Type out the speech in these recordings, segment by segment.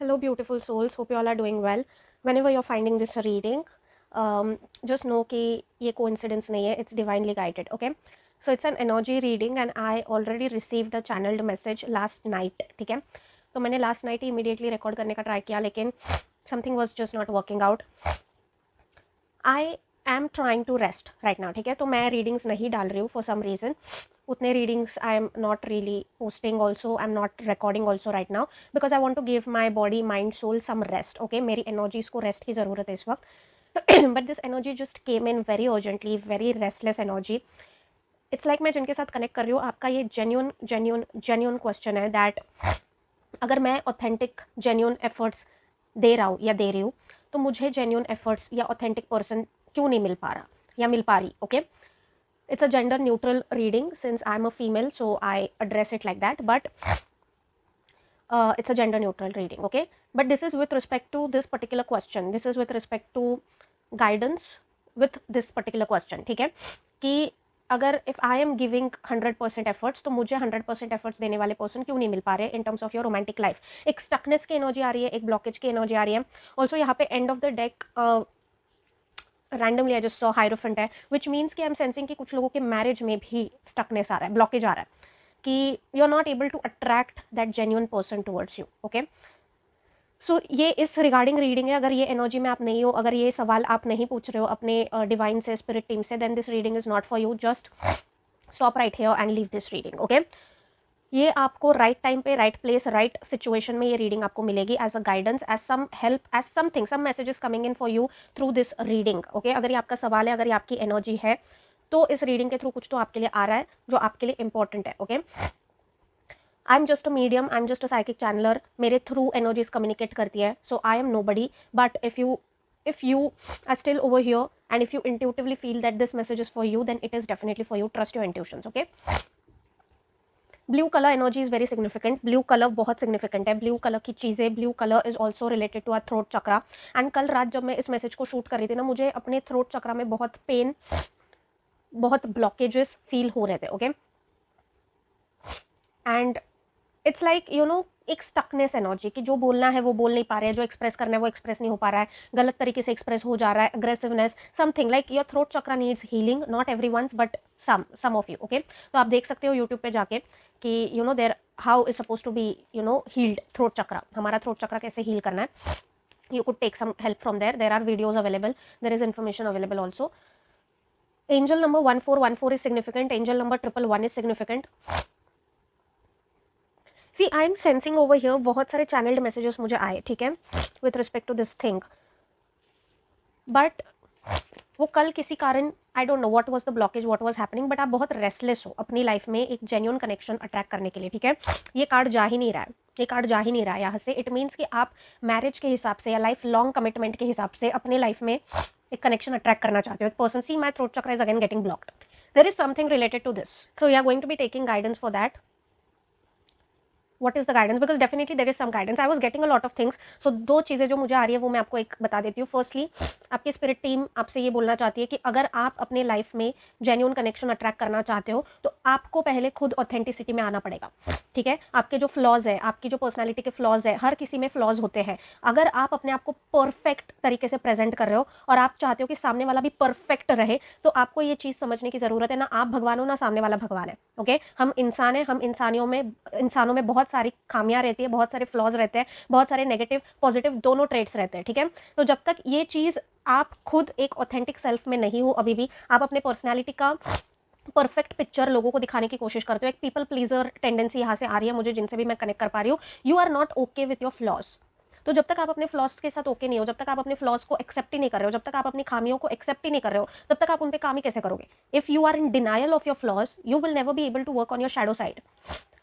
Hello, beautiful souls. Hope you all are doing well. Whenever you're finding this reading, just know कि ये coincidence नहीं है. It's divinely guided. Okay. So it's an energy reading and I already received a channeled message last night. ठीक है. तो मैंने last night ही immediately record करने का try किया लेकिन something was just not working out. I am trying to rest right now. ठीक है. तो मैं readings नहीं डाल रही हूँ for some reason. उतने readings I am not really posting also, I am not recording also right now because I want to give my body mind soul some rest. Okay, मेरी एनर्जीज को rest की ज़रूरत है इस वक्त. But this energy just came in very urgently, very restless energy. It's like मैं जिनके साथ कनेक्ट कर रही हूँ, आपका ये जेन्यून क्वेश्चन है दैट अगर मैं ऑथेंटिक जेन्यून एफर्ट्स दे रहा हूँ या दे रही हूँ तो मुझे जेन्यून एफर्ट्स या ऑथेंटिक पर्सन क्यों नहीं मिल पा रहा या मिल पा रही. Okay, it's a gender neutral reading since I'm a female, so I address it like that, but it's a gender neutral reading. Okay, but this is with respect to this particular question, this is with respect to guidance with this particular question. ठीक है कि अगर if I am giving 100% efforts तो मुझे 100% efforts देने वाले person क्यों नहीं मिल पा रहे in terms of your romantic life. एक stuckness की energy आ रही है, एक blockage की energy आ रही है. Also यहाँ पे end of the deck randomly I just saw hierophant है, विच मीन्स कि आई एम सेंसिंग कि कुछ लोगों के मैरिज में भी स्टकनेस आ रहा है, ब्लॉकेज आ रहा है कि you are not able to attract that genuine person towards you. Okay, so ये इस रिगार्डिंग रीडिंग है. अगर ये एनर्जी में आप नहीं हो, अगर ये सवाल आप नहीं पूछ रहे हो अपने डिवाइन से, स्पिरिट टीम से, then this reading is not for you. Just stop right here and leave this reading. Okay, ये आपको राइट टाइम पे, राइट प्लेस, राइट सिचुएशन में ये रीडिंग आपको मिलेगी as a guidance, as some help, as something, some messages coming in for you through this reading. Okay, अगर ये आपका सवाल है, अगर ये आपकी एनर्जी है तो इस रीडिंग के थ्रू कुछ तो आपके लिए आ रहा है जो आपके लिए इंपॉर्टेंट है. Okay, I am just a medium, I am just a psychic channeler. मेरे थ्रू एनर्जीज कम्युनिकेट करती है, so I am nobody. But if you are still over here and if you intuitively feel that this message is for you, then it is definitely for you. Trust your intuitions. Okay, blue colour energy is very significant. Blue colour बहुत significant है. Blue colour की चीज़ें, blue colour is also related to our throat chakra. And कल रात जब मैं इस message को शूट कर रही थी ना, मुझे अपने थ्रोट चक्रा में बहुत पेन, बहुत ब्लॉकेजेस फील हो रहे थे. Okay, and it's like you know एक स्टकनेस एनर्जी कि जो बोलना है वो बोल नहीं पा रहे हैं, जो एक्सप्रेस करना है वो एक्सप्रेस नहीं हो पा रहा है, गलत तरीके से एक्सप्रेस हो जा रहा है, aggressiveness, something like your throat chakra needs healing. Not every once but some of you. Okay, तो आप देख सकते हो यूट्यूब पे जाके कि you know there how is suppose to be you know healed throat chakra. हमारा थ्रोट चक्रा कैसे हील करना है, you could take some help from there. There are videos available, there is information available also. Angel number 1414 is significant. Angel number 111 is significant. See I am sensing over here बहुत सारे channelled messages मुझे आए, ठीक है, with respect to this thing. But वो कल किसी कारण, I don't know what was the blockage, what was happening, but आप बहुत रेस्टलेस हो अपनी लाइफ में एक जेन्युइन कनेक्शन अट्रैक्ट करने के लिए. ठीक है, ये कार्ड जा ही नहीं रहा है, ये कार्ड जा ही नहीं रहा है यहाँ से. इट मीन्स कि आप मैरिज के हिसाब से या लाइफ लॉन्ग कमिटमेंट के हिसाब से अपने लाइफ में एक कनेक्शन अट्रैक्ट करना चाहते हो. एक person, see my throat chakra is again getting blocked. There is something related to this, so you are going to be taking guidance for that. What is the guidance? Because definitely there is some guidance. I was getting a lot of things. So दो चीज़ें जो मुझे आ रही है वो मैं आपको एक बता देती हूँ. फर्स्टली आपकी स्पिरिट टीम आपसे ये बोलना चाहती है कि अगर आप अपने लाइफ में जेन्युइन कनेक्शन अट्रैक्ट करना चाहते हो तो आपको पहले खुद ऑथेंटिसिटी में आना पड़ेगा. ठीक है, आपके जो फ्लॉज है, आपकी जो पर्सनैलिटी के फ्लॉज है, हर किसी में फ्लॉज होते हैं. अगर आप अपने आप को परफेक्ट तरीके से प्रेजेंट कर रहे हो और आप चाहते हो कि सामने वाला भी परफेक्ट रहे, तो आपको ये चीज़ समझने की ज़रूरत है, ना आप भगवान हो ना सामने वाला भगवान है. ओके, हम इंसान हैं, हम इंसानों में बहुत सारी खामियां रहती है, बहुत सारे फ्लॉज रहते हैं, बहुत सारे नेगेटिव पॉजिटिव दोनों ट्रेड्स रहते हैं. ठीक है, तो जब तक ये चीज़ आप खुद एक ऑथेंटिक सेल्फ में नहीं हो, अभी भी आप अपने पर्सनैलिटी का परफेक्ट पिक्चर लोगों को दिखाने की कोशिश करते हो. एक पीपल प्लीजर टेंडेंसी यहाँ से आ रही है मुझे, जिनसे भी मैं कनेक्ट कर पा रही हूँ. You are not okay with your flaws. तो जब तक आप अपने फ्लॉज के साथ ओके नहीं हो, जब तक आप अपने फ्लॉज को एक्सेप्ट ही नहीं कर रहे हो, जब तक आप अपनी खामियों को एक्सेप्ट ही नहीं कर रहे हो, तब तक आप उन पे काम ही कैसे करोगे? If you are in denial of your flaws, you will never be able to work on your shadow side.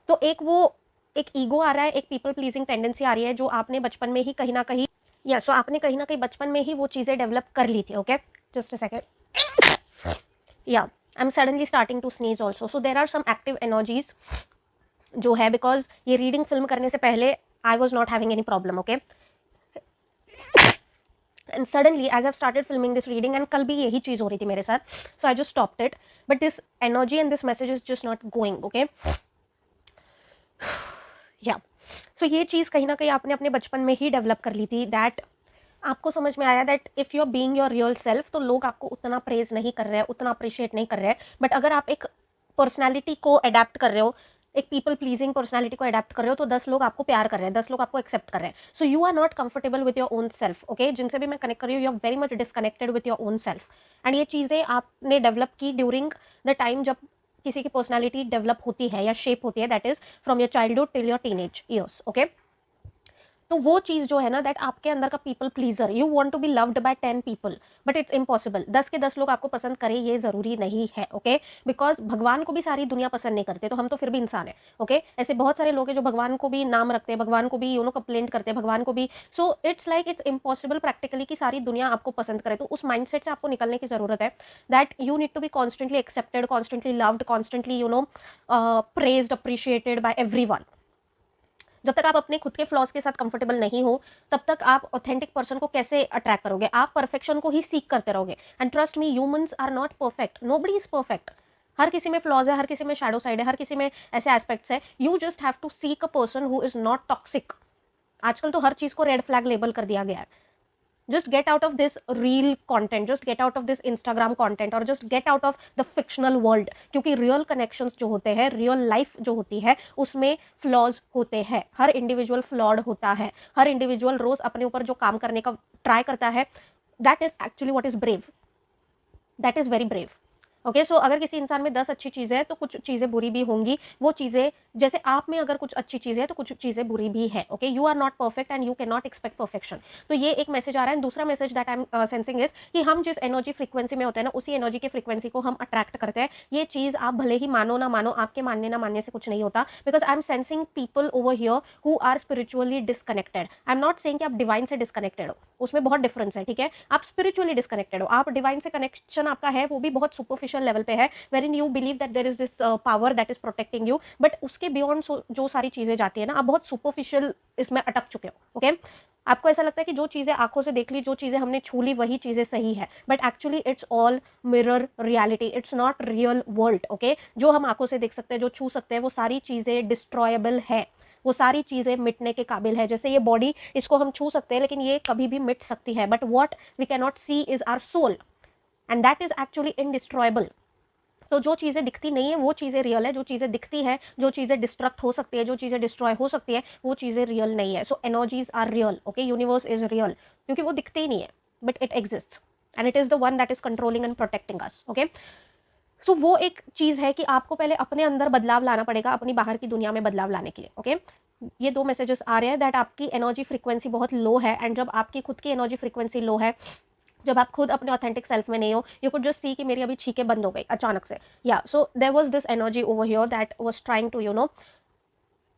तो एक ईगो आ रहा है, एक पीपल प्लीजिंग टेंडेंसी आ रही है जो आपने बचपन में ही कहीं ना कहीं, या सो आपने कहीं ना कहीं बचपन में ही वो चीज़ें डेवलप कर ली थी. Okay, just a second. Yeah I am suddenly starting to sneeze also. So there are some active energies जो है, बिकॉज ये रीडिंग फिल्म करने से पहले I was not having any problem. Okay, and suddenly as I started filming this reading, and कल भी यही चीज़ हो रही थी मेरे साथ, so I just stopped it. But this energy and this message is just not going. Okay, या सो ये चीज़ कहीं ना कहीं आपने अपने बचपन में ही डेवलप कर ली थी, दैट आपको समझ में आया that if you are being your real self तो लोग आपको उतना प्रेज नहीं कर रहे हैं, उतना अप्रिशिएट नहीं कर रहे हैं। बट अगर आप एक पर्सनैलिटी को अडेप्ट कर रहे हो, एक पीपल प्लीजिंग पर्सनैलिटी को अडेप्ट कर रहे हो, तो 10 लोग आपको प्यार कर रहे हैं, 10 लोग आपको एक्सेप्ट कर रहे हैं। So you are not comfortable with your own self. Okay, जिनसे भी मैं कनेक्ट कर रही हूँ, you are very much disconnected with your own self. And ये चीज़ें आपने डेवलप की ड्यूरिंग द टाइम जब किसी की पर्सनैलिटी डेवलप होती है या शेप होती है, that is from your childhood till your teenage years. Okay, तो वो चीज़ जो है ना, दैट आपके अंदर का people pleaser, you want to be loved by 10 people, but it's impossible. 10 के 10 लोग आपको पसंद करें ये ज़रूरी नहीं है। ओके, बिकॉज भगवान को भी सारी दुनिया पसंद नहीं करते, तो हम तो फिर भी इंसान है। ओके, ऐसे बहुत सारे लोग हैं जो भगवान को भी नाम रखते हैं, भगवान को भी कंप्लेंट करते हैं, भगवान को भी। So it's like it's impossible practically कि सारी दुनिया आपको पसंद करे। तो उस माइंडसेट से आपको निकलने की ज़रूरत है, that you need to be constantly accepted, constantly loved, constantly praised, appreciated by everyone. जब तक आप अपने खुद के फ्लॉज के साथ कंफर्टेबल नहीं हो, तब तक आप ऑथेंटिक पर्सन को कैसे अट्रैक्ट करोगे? आप परफेक्शन को ही सीख करते रहोगे। And trust me, humans are not perfect, nobody is perfect. हर किसी में फ्लॉज है, हर किसी में शैडो साइड है, हर किसी में ऐसे एस्पेक्ट्स है। You just have to seek a person who is not toxic. आजकल तो हर चीज को रेड फ्लैग लेबल कर दिया गया है। just get out of this real content, just get out of this Instagram content, और just get out of the fictional world। क्योंकि real connections जो होते हैं, real life जो होती है, उसमें flaws होते हैं। हर individual flawed होता है, हर individual रोज अपने ऊपर जो काम करने का ट्राई करता है, that is actually what is brave, that is very brave। Okay, so अगर किसी इंसान में 10 अच्छी चीज़ें हैं तो कुछ चीज़ें बुरी भी होंगी। वो चीज़ें, जैसे आप में अगर कुछ अच्छी चीज़ें हैं तो कुछ चीज़ें बुरी भी है। Okay, you are not perfect and you can not expect perfection. तो ये एक मैसेज आ रहा है। दूसरा message that I am sensing is कि हम जिस एनर्जी फ्रीक्वेंसी में होते हैं ना, उसी एनर्जी की फ्रीक्वेंसी को हम अट्रैक्ट करते हैं। ये चीज़ आप भले ही मानो ना मानो, आपके मानने ना मानने से कुछ नहीं होता। Because I am sensing people over here who are spiritually disconnected. I am not saying कि आप डिवाइन से डिस्कनेक्टेड हो, उसमें बहुत डिफरेंस है। ठीक है, आप स्पिरिचुअली डिस्कनेक्टेड हो। आप डिवाइन से कनेक्शन आपका है, वो भी बहुत सुपरफिशियल लेवल पे है, wherein you believe that there is this power that is protecting you, but उसके beyond जो सारी चीजें जाती है ना, आप बहुत सुपरफिशियल इसमें अटक चुके हो। ओके, आपको ऐसा लगता है कि जो चीजें आंखों से देख ली, जो चीजें हमने छू ली, वही चीजें सही है, but actually it's all mirror reality, it's not real world. Okay, जो हम आंखों से देख सकते हैं, जो छू सकते हैं, वो सारी चीजें डिस्ट्रॉयबल है, वो सारी चीजें मिटने के काबिल है। जैसे ये बॉडी, इसको हम छू सकते हैं लेकिन ये कभी भी मिट सकती है, but what we can not see is our soul, and that is actually indestructible. तो जो चीज़ें दिखती नहीं है वो चीज़ें रियल है, जो चीज़ें दिखती है, जो चीज़ें डिस्ट्रक्ट हो सकती है, जो चीज़ें डिस्ट्रॉय हो सकती है, वो चीज़ें रियल नहीं है। So energies are real. Okay, universe is real, क्योंकि वो दिखते ही नहीं है, but it exist and it is the one that is controlling and protecting us. Okay, so वो एक चीज़ है कि आपको पहले अपने अंदर बदलाव लाना पड़ेगा अपनी बाहर की दुनिया में बदलाव लाने के लिए। ओके, ये 2 मैसेजेस आ रहे हैं दैट आपकी एनर्जी फ्रीक्वेंसी बहुत लो है, एंड जब आपकी खुद की एनर्जी फ्रीक्वेंसी लो है, जब आप खुद अपने ऑथेंटिक सेल्फ में नहीं हो, यू कुड जस्ट सी कि मेरी अभी छींकें बंद हो गई अचानक से। Yeah so there was this energy over here that was trying to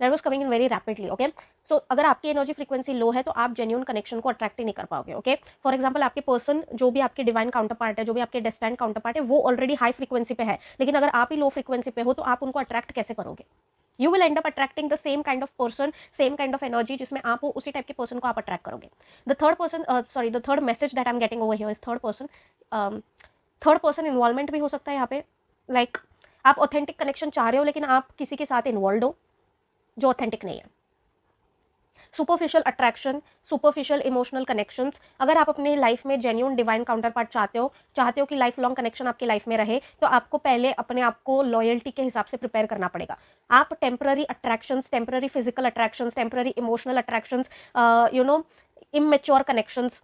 that was coming in very rapidly. Okay, so अगर आपकी एनर्जी फ्रीक्वेंसी लो है तो आप जेन्यून कनेक्शन को अट्रैक्ट ही नहीं कर पाओगे। ओके, फॉर एग्जाम्पल, आपके पर्सन जो भी आपके डिवाइन काउंटर पार्ट है, जो भी आपके डेस्टाइन काउंटर पार्ट है, वो ऑलरेडी हाई फ्रीक्वेंसी पे है, लेकिन अगर आप ही लो फ्रीक्वेंसी पे हो तो आप उनको अट्रैक्ट कैसे करोगे? You will end up attracting the same kind of person, same kind of energy जिसमें आप हो, उसी टाइप के पर्सन को आप अट्रैक्ट करोगे। The third message that I am getting over here is third person involvement भी हो सकता है यहाँ पे। लाइक आप ऑथेंटिक कनेक्शन चाह रहे हो लेकिन आप किसी के साथ इन्वॉल्व हो जो ऑथेंटिक नहीं है। Superficial attraction, superficial emotional connections. अगर आप अपने लाइफ में जेन्यून डिवाइन काउंटर पार्ट चाहते हो कि लाइफ लॉन्ग कनेक्शन आपकी लाइफ में रहे, तो आपको पहले अपने आप को लॉयल्टी के हिसाब से प्रिपेयर करना पड़ेगा। आप temporary attractions, temporary physical attractions, temporary emotional attractions, immature connections,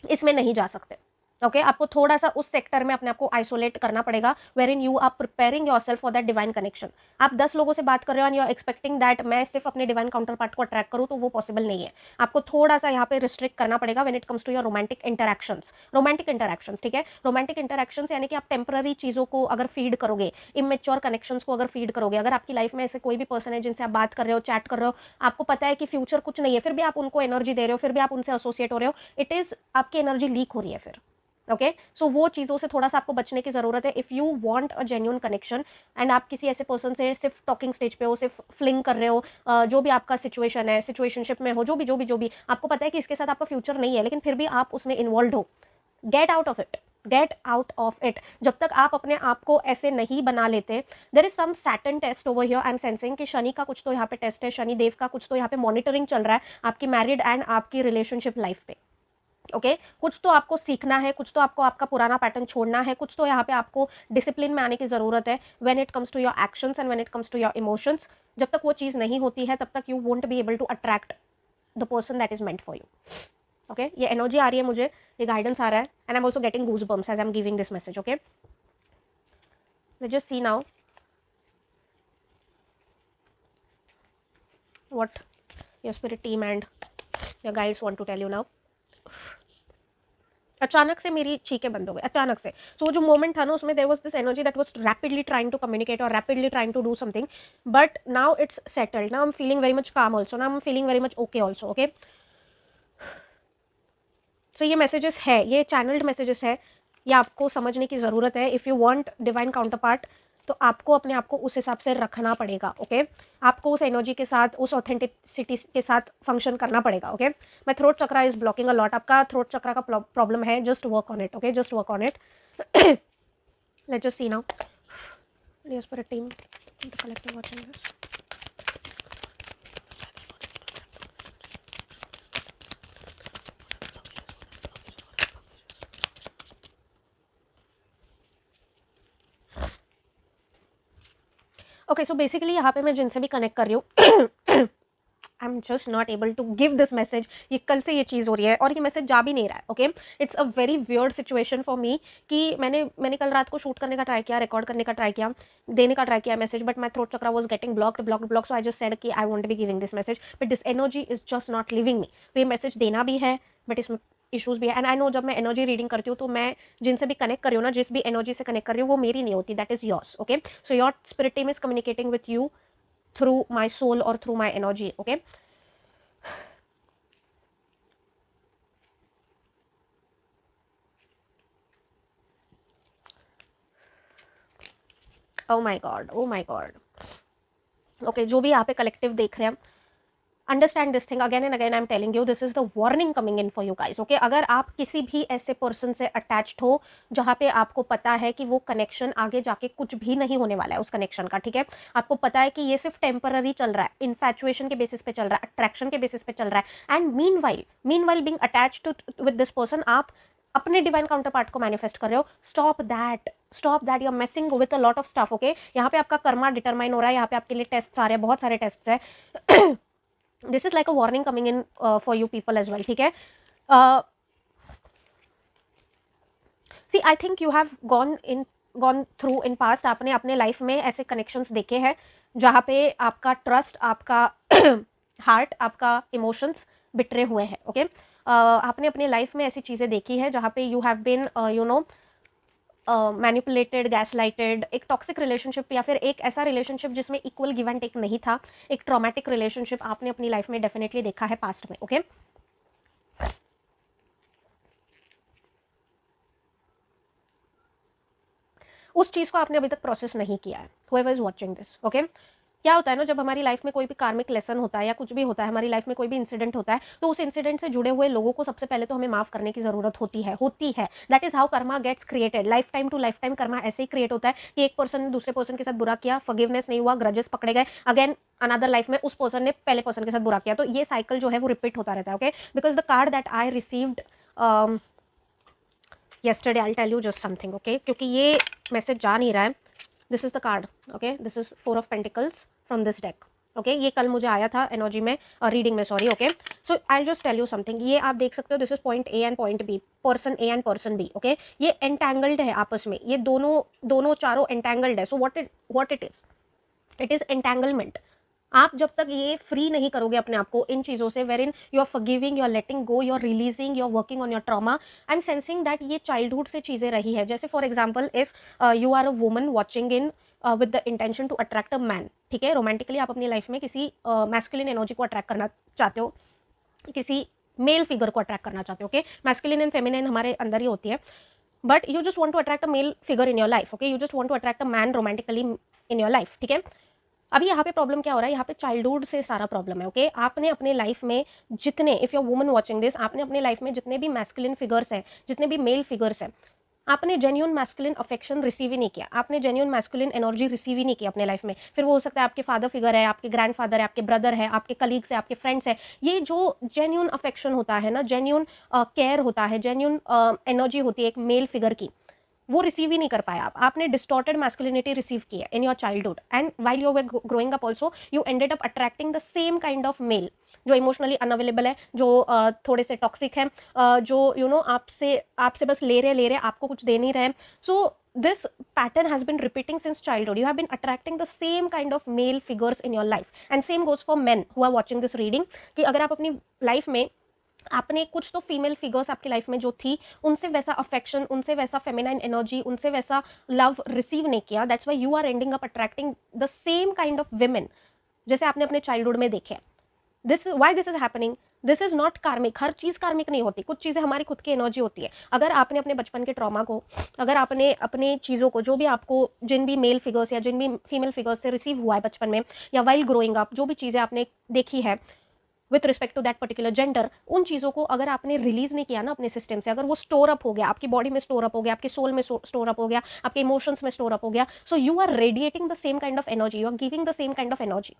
इसमें नहीं जा सकते। ओके, आपको थोड़ा सा उस सेक्टर में अपने आप को आइसोलेट करना पड़ेगा, where in you are preparing yourself for that divine connection. आप 10 लोगों से बात कर रहे हो and you are expecting that मैं सिर्फ अपने डिवाइन काउंटर पार्ट को अट्रैक्ट करूँ, तो वो पॉसिबल नहीं है। आपको थोड़ा सा यहाँ पे रिस्ट्रिक्ट करना पड़ेगा when it comes to your romantic interactions. Romantic interactions, ठीक है, रोमांटिक इंटरैक्शंस यानी कि आप टेम्पररी चीज़ों को अगर फीड करोगे, इमेच्योर कनेक्शंस को अगर फीड करोगे, अगर आपकी लाइफ में ऐसे कोई भी पर्सन है जिनसे आप बात कर रहे हो, चैट कर रहे हो, आपको पता है कि फ्यूचर कुछ नहीं है, फिर भी आप उनको एनर्जी दे रहे हो, फिर भी आप उनसे एसोसिएट हो रहे हो, इट इज आपकी एनर्जी लीक हो रही है फिर। ओके, सो वो चीज़ों से थोड़ा सा आपको बचने की ज़रूरत है। If you want a genuine connection and आप किसी ऐसे पर्सन से सिर्फ टॉकिंग स्टेज पे हो, सिर्फ फ्लिंग कर रहे हो, जो भी आपका सिचुएशन है, सिचुएशनशिप में हो, जो भी आपको पता है कि इसके साथ आपका फ्यूचर नहीं है, लेकिन फिर भी आप उसमें इन्वॉल्व हो, gate out of it. Gate out of it. जब तक आप अपने आप को ऐसे नहीं बना लेते, there is some Saturn test over here, I am sensing कि शनि का कुछ तो यहाँ पे टेस्ट है, शनि देव का कुछ तो यहाँ पे मॉनिटरिंग चल रहा है आपकी मैरिड एंड आपकी रिलेशनशिप लाइफ पे। ओके कुछ तो आपको सीखना है, कुछ तो आपको आपका पुराना पैटर्न छोड़ना है, कुछ तो यहाँ पे आपको डिसिप्लिन में आने की ज़रूरत है when it comes to your actions and when it comes to your emotions. जब तक वो चीज़ नहीं होती है तब तक you won't be able to attract the person that is meant for you. Okay ये एनर्जी आ रही है मुझे, ये गाइडेंस आ रहा है and I am also getting goose bumps as I am giving this message. Okay let's just see now what your spirit team and your guides want to tell you now। अचानक से मेरी छींकें बंद हो गई, अचानक से। सो वो जो मोमेंट था ना उसमें there was this energy that was rapidly trying to communicate और rapidly trying to do something, but now it's settled, now I am feeling very much calm also, now I am feeling very much okay also. Okay so ये messages है, ये channelled messages है, ये आपको समझने की ज़रूरत है। If you want divine counter part तो आपको अपने आप को उस हिसाब से रखना पड़ेगा। ओके आपको उस एनर्जी के साथ, उस ऑथेंटिसिटी के साथ फंक्शन करना पड़ेगा। Okay my throat chakra is blocking a lot, आपका थ्रोट चक्रा का प्रॉब्लम है, just work on it. Okay just work on it. Let's just see now dear spirit team the collective watching this. Okay so basically यहाँ पे मैं जिनसे भी connect कर रही हूँ I am just not able to give this message. ये कल से ये चीज़ हो रही है और ये मैसेज जा भी नहीं रहा है। Okay it's a very weird situation for me कि मैंने कल रात को शूट करने का ट्राई किया, रिकॉर्ड करने का ट्राई किया, देने का ट्राई किया message, but my throat chakra was getting blocked. So I just said कि I won't be giving this message but this energy is just not leaving me. तो ये मैसेज देना भी है बट इसमें इशूज़ भी है। एंड आई नो जब मैं एनर्जी रीडिंग करती हूँ तो मैं जिनसे भी कनेक्ट कर रही हूँ ना, जिस भी एनर्जी से कनेक्ट कर रही हूँ वो मेरी नहीं होती, that is yours. Okay so your spirit team is communicating with you through my soul or through my energy। okay oh my god। okay जो भी यहाँ पे कलेक्टिव देख रहे हैं, understand this thing again and again, I am telling you this is the warning coming in for you guys. Okay अगर आप किसी भी ऐसे पर्सन से अटैच्ड हो जहाँ पे आपको पता है कि वो कनेक्शन आगे जाके कुछ भी नहीं होने वाला है उस कनेक्शन का, ठीक है, आपको पता है कि ये सिर्फ टेम्पररी चल रहा है, इन्फैचुएशन के बेसिस पे चल रहा है, अट्रैक्शन के बेसिस पे चल रहा है, and meanwhile being attached with this person आप अपने डिवाइन काउंटर पार्ट को मैनिफेस्ट कर रहे हो। Stop that, you are messing with a lot of stuff. Okay यहाँ पे आपका कर्मा डिटरमाइन हो रहा है, यहाँ पे आपके लिए टेस्ट आ रहे हैं, बहुत सारे टेस्ट है। This is like a warning coming in for you people as well, ठीक है। See I think you have gone through in past, आपने अपने लाइफ में ऐसे कनेक्शंस देखे हैं जहाँ पे आपका ट्रस्ट, आपका हार्ट, आपका इमोशंस बिटरे हुए हैं। ओके आपने अपने लाइफ में ऐसी चीज़ें देखी है जहाँ पे you have been you know manipulated, gaslighted, एक टॉक्सिक रिलेशनशिप या फिर एक ऐसा रिलेशनशिप जिसमें इक्वल गिव एंड टेक नहीं था, एक ट्रॉमेटिक रिलेशनशिप आपने अपनी लाइफ में डेफिनेटली देखा है पास्ट में। ओके उस चीज़ को आपने अभी तक प्रोसेस नहीं किया है, whoever is watching this। Okay क्या होता है ना, जब हमारी लाइफ में कोई भी कार्मिक लेसन होता है या कुछ भी होता है, हमारी लाइफ में कोई भी इंसिडेंट होता है, तो उस इंसिडेंट से जुड़े हुए लोगों को सबसे पहले तो हमें माफ करने की जरूरत होती है। That is how karma gets created. Lifetime to lifetime karma ऐसे ही क्रिएट होता है कि एक पर्सन ने दूसरे पर्सन के साथ बुरा किया, फॉरगिवनेस नहीं हुआ, ग्रजेस पकड़े गए, अगेन अनदर लाइफ में उस पर्सन ने पहले पर्सन के साथ बुरा किया, तो ये साइकिल जो है वो रिपीट होता रहता है। Okay because the card that I received yesterday, I'll tell you just something। okay क्योंकि ये मैसेज जा नहीं रहा है, this is the card. Okay this is 4 of Pentacles from this deck. Okay ये कल मुझे आया था एनर्जी में, रीडिंग में, sorry. Okay so I just tell you something, ये आप देख सकते हो, this is point A and point B, person A and person B. Okay ये एंटैंगल्ड है आपस में, ये दोनों चारों एंटैंगल्ड है। So what it is entanglement. आप जब तक ये फ्री नहीं करोगे अपने आप को इन चीज़ों से, where in you are forgiving, you are letting go, you are releasing, you are working on your trauma, I am sensing that ये चाइल्डहुड से चीज़ें रही है। जैसे for example if you are a woman watching in with the intention to attract a man, ठीक है, romantically आप अपनी लाइफ में किसी मैस्कुलिन एनर्जी को अट्रैक्ट करना चाहते हो, किसी मेल फिगर को अट्रैक्ट करना चाहते हो। ओके मैस्कुलिन एंड फेमिनिन हमारे अंदर ही होती है, but you just want to attract a male figure in your life. Okay you just want to attract a man romantically in your life, ठीक है। अभी यहाँ पे प्रॉब्लम क्या हो रहा है, यहाँ पे चाइल्डहुड से सारा प्रॉब्लम है। ओके आपने अपने लाइफ में जितने, if you are woman watching this, आपने अपने लाइफ में जितने भी मैस्कुलिन फिगर्स हैं, जितने भी मेल फिगर्स हैं, आपने जेन्युइन मैस्कुलिन अफेक्शन रिसीव ही नहीं किया, आपने जेन्युइन मैस्कुलिन एनर्जी रिसीव ही नहीं की अपने लाइफ में। फिर वो हो सकता है आपके फादर फिगर है, आपके ग्रैंडफादर है, आपके ब्रदर है, आपके कलीग्स है, आपके फ्रेंड्स है। ये जो जेन्युइन अफेक्शन होता है ना, जेन्युइन केयर होता है, जेन्युइन एनर्जी होती है एक मेल फिगर की, वो रिसीव ही नहीं कर पाया आप। आपने डिस्टॉर्टेड मैस्कुलिनिटी रिसीव की है in your childhood, and while you were growing up also you ended up attracting the same kind of male जो इमोशनली अनअवेलेबल है, जो थोड़े से टॉक्सिक है, जो आपसे आपसे बस ले रहे आपको कुछ दे नहीं रहे। सो this pattern has been repeating since childhood. You have been attracting the same kind of male figures in your life, and same goes for men who are watching this reading कि अगर आप अपनी लाइफ में आपने कुछ तो female figures आपकी life में जो थी उनसे वैसा अफेक्शन, उनसे वैसा फेमिनाइन एनर्जी, उनसे वैसा लव रिसीव नहीं किया, that's why you are ending up attracting the same kind of women जैसे आपने अपने चाइल्डहुड में देखे। This why this is happening, this is not karmic. हर चीज कार्मिक नहीं होती, कुछ चीजें हमारी खुद की एनर्जी होती है। अगर आपने अपने बचपन के ट्रॉमा को, अगर आपने अपने चीजों को, जो भी आपको जिन भी मेल फिगर्स या जिन भी फीमेल फिगर्स से रिसीव हुआ है बचपन में या वाइल ग्रोइंग अप, जो भी चीजें आपने देखी है with respect to that particular gender, उन चीज़ों को अगर आपने रिलीज नहीं किया ना अपने सिस्टम से, अगर वो स्टोर अप हो गया, आपकी बॉडी में स्टोर अप हो गया, आपके सोल में स्टोर अप हो गया, आपके इमोशंस में स्टोर अप हो गया, so you are radiating the same kind of energy, you are giving the same kind of energy.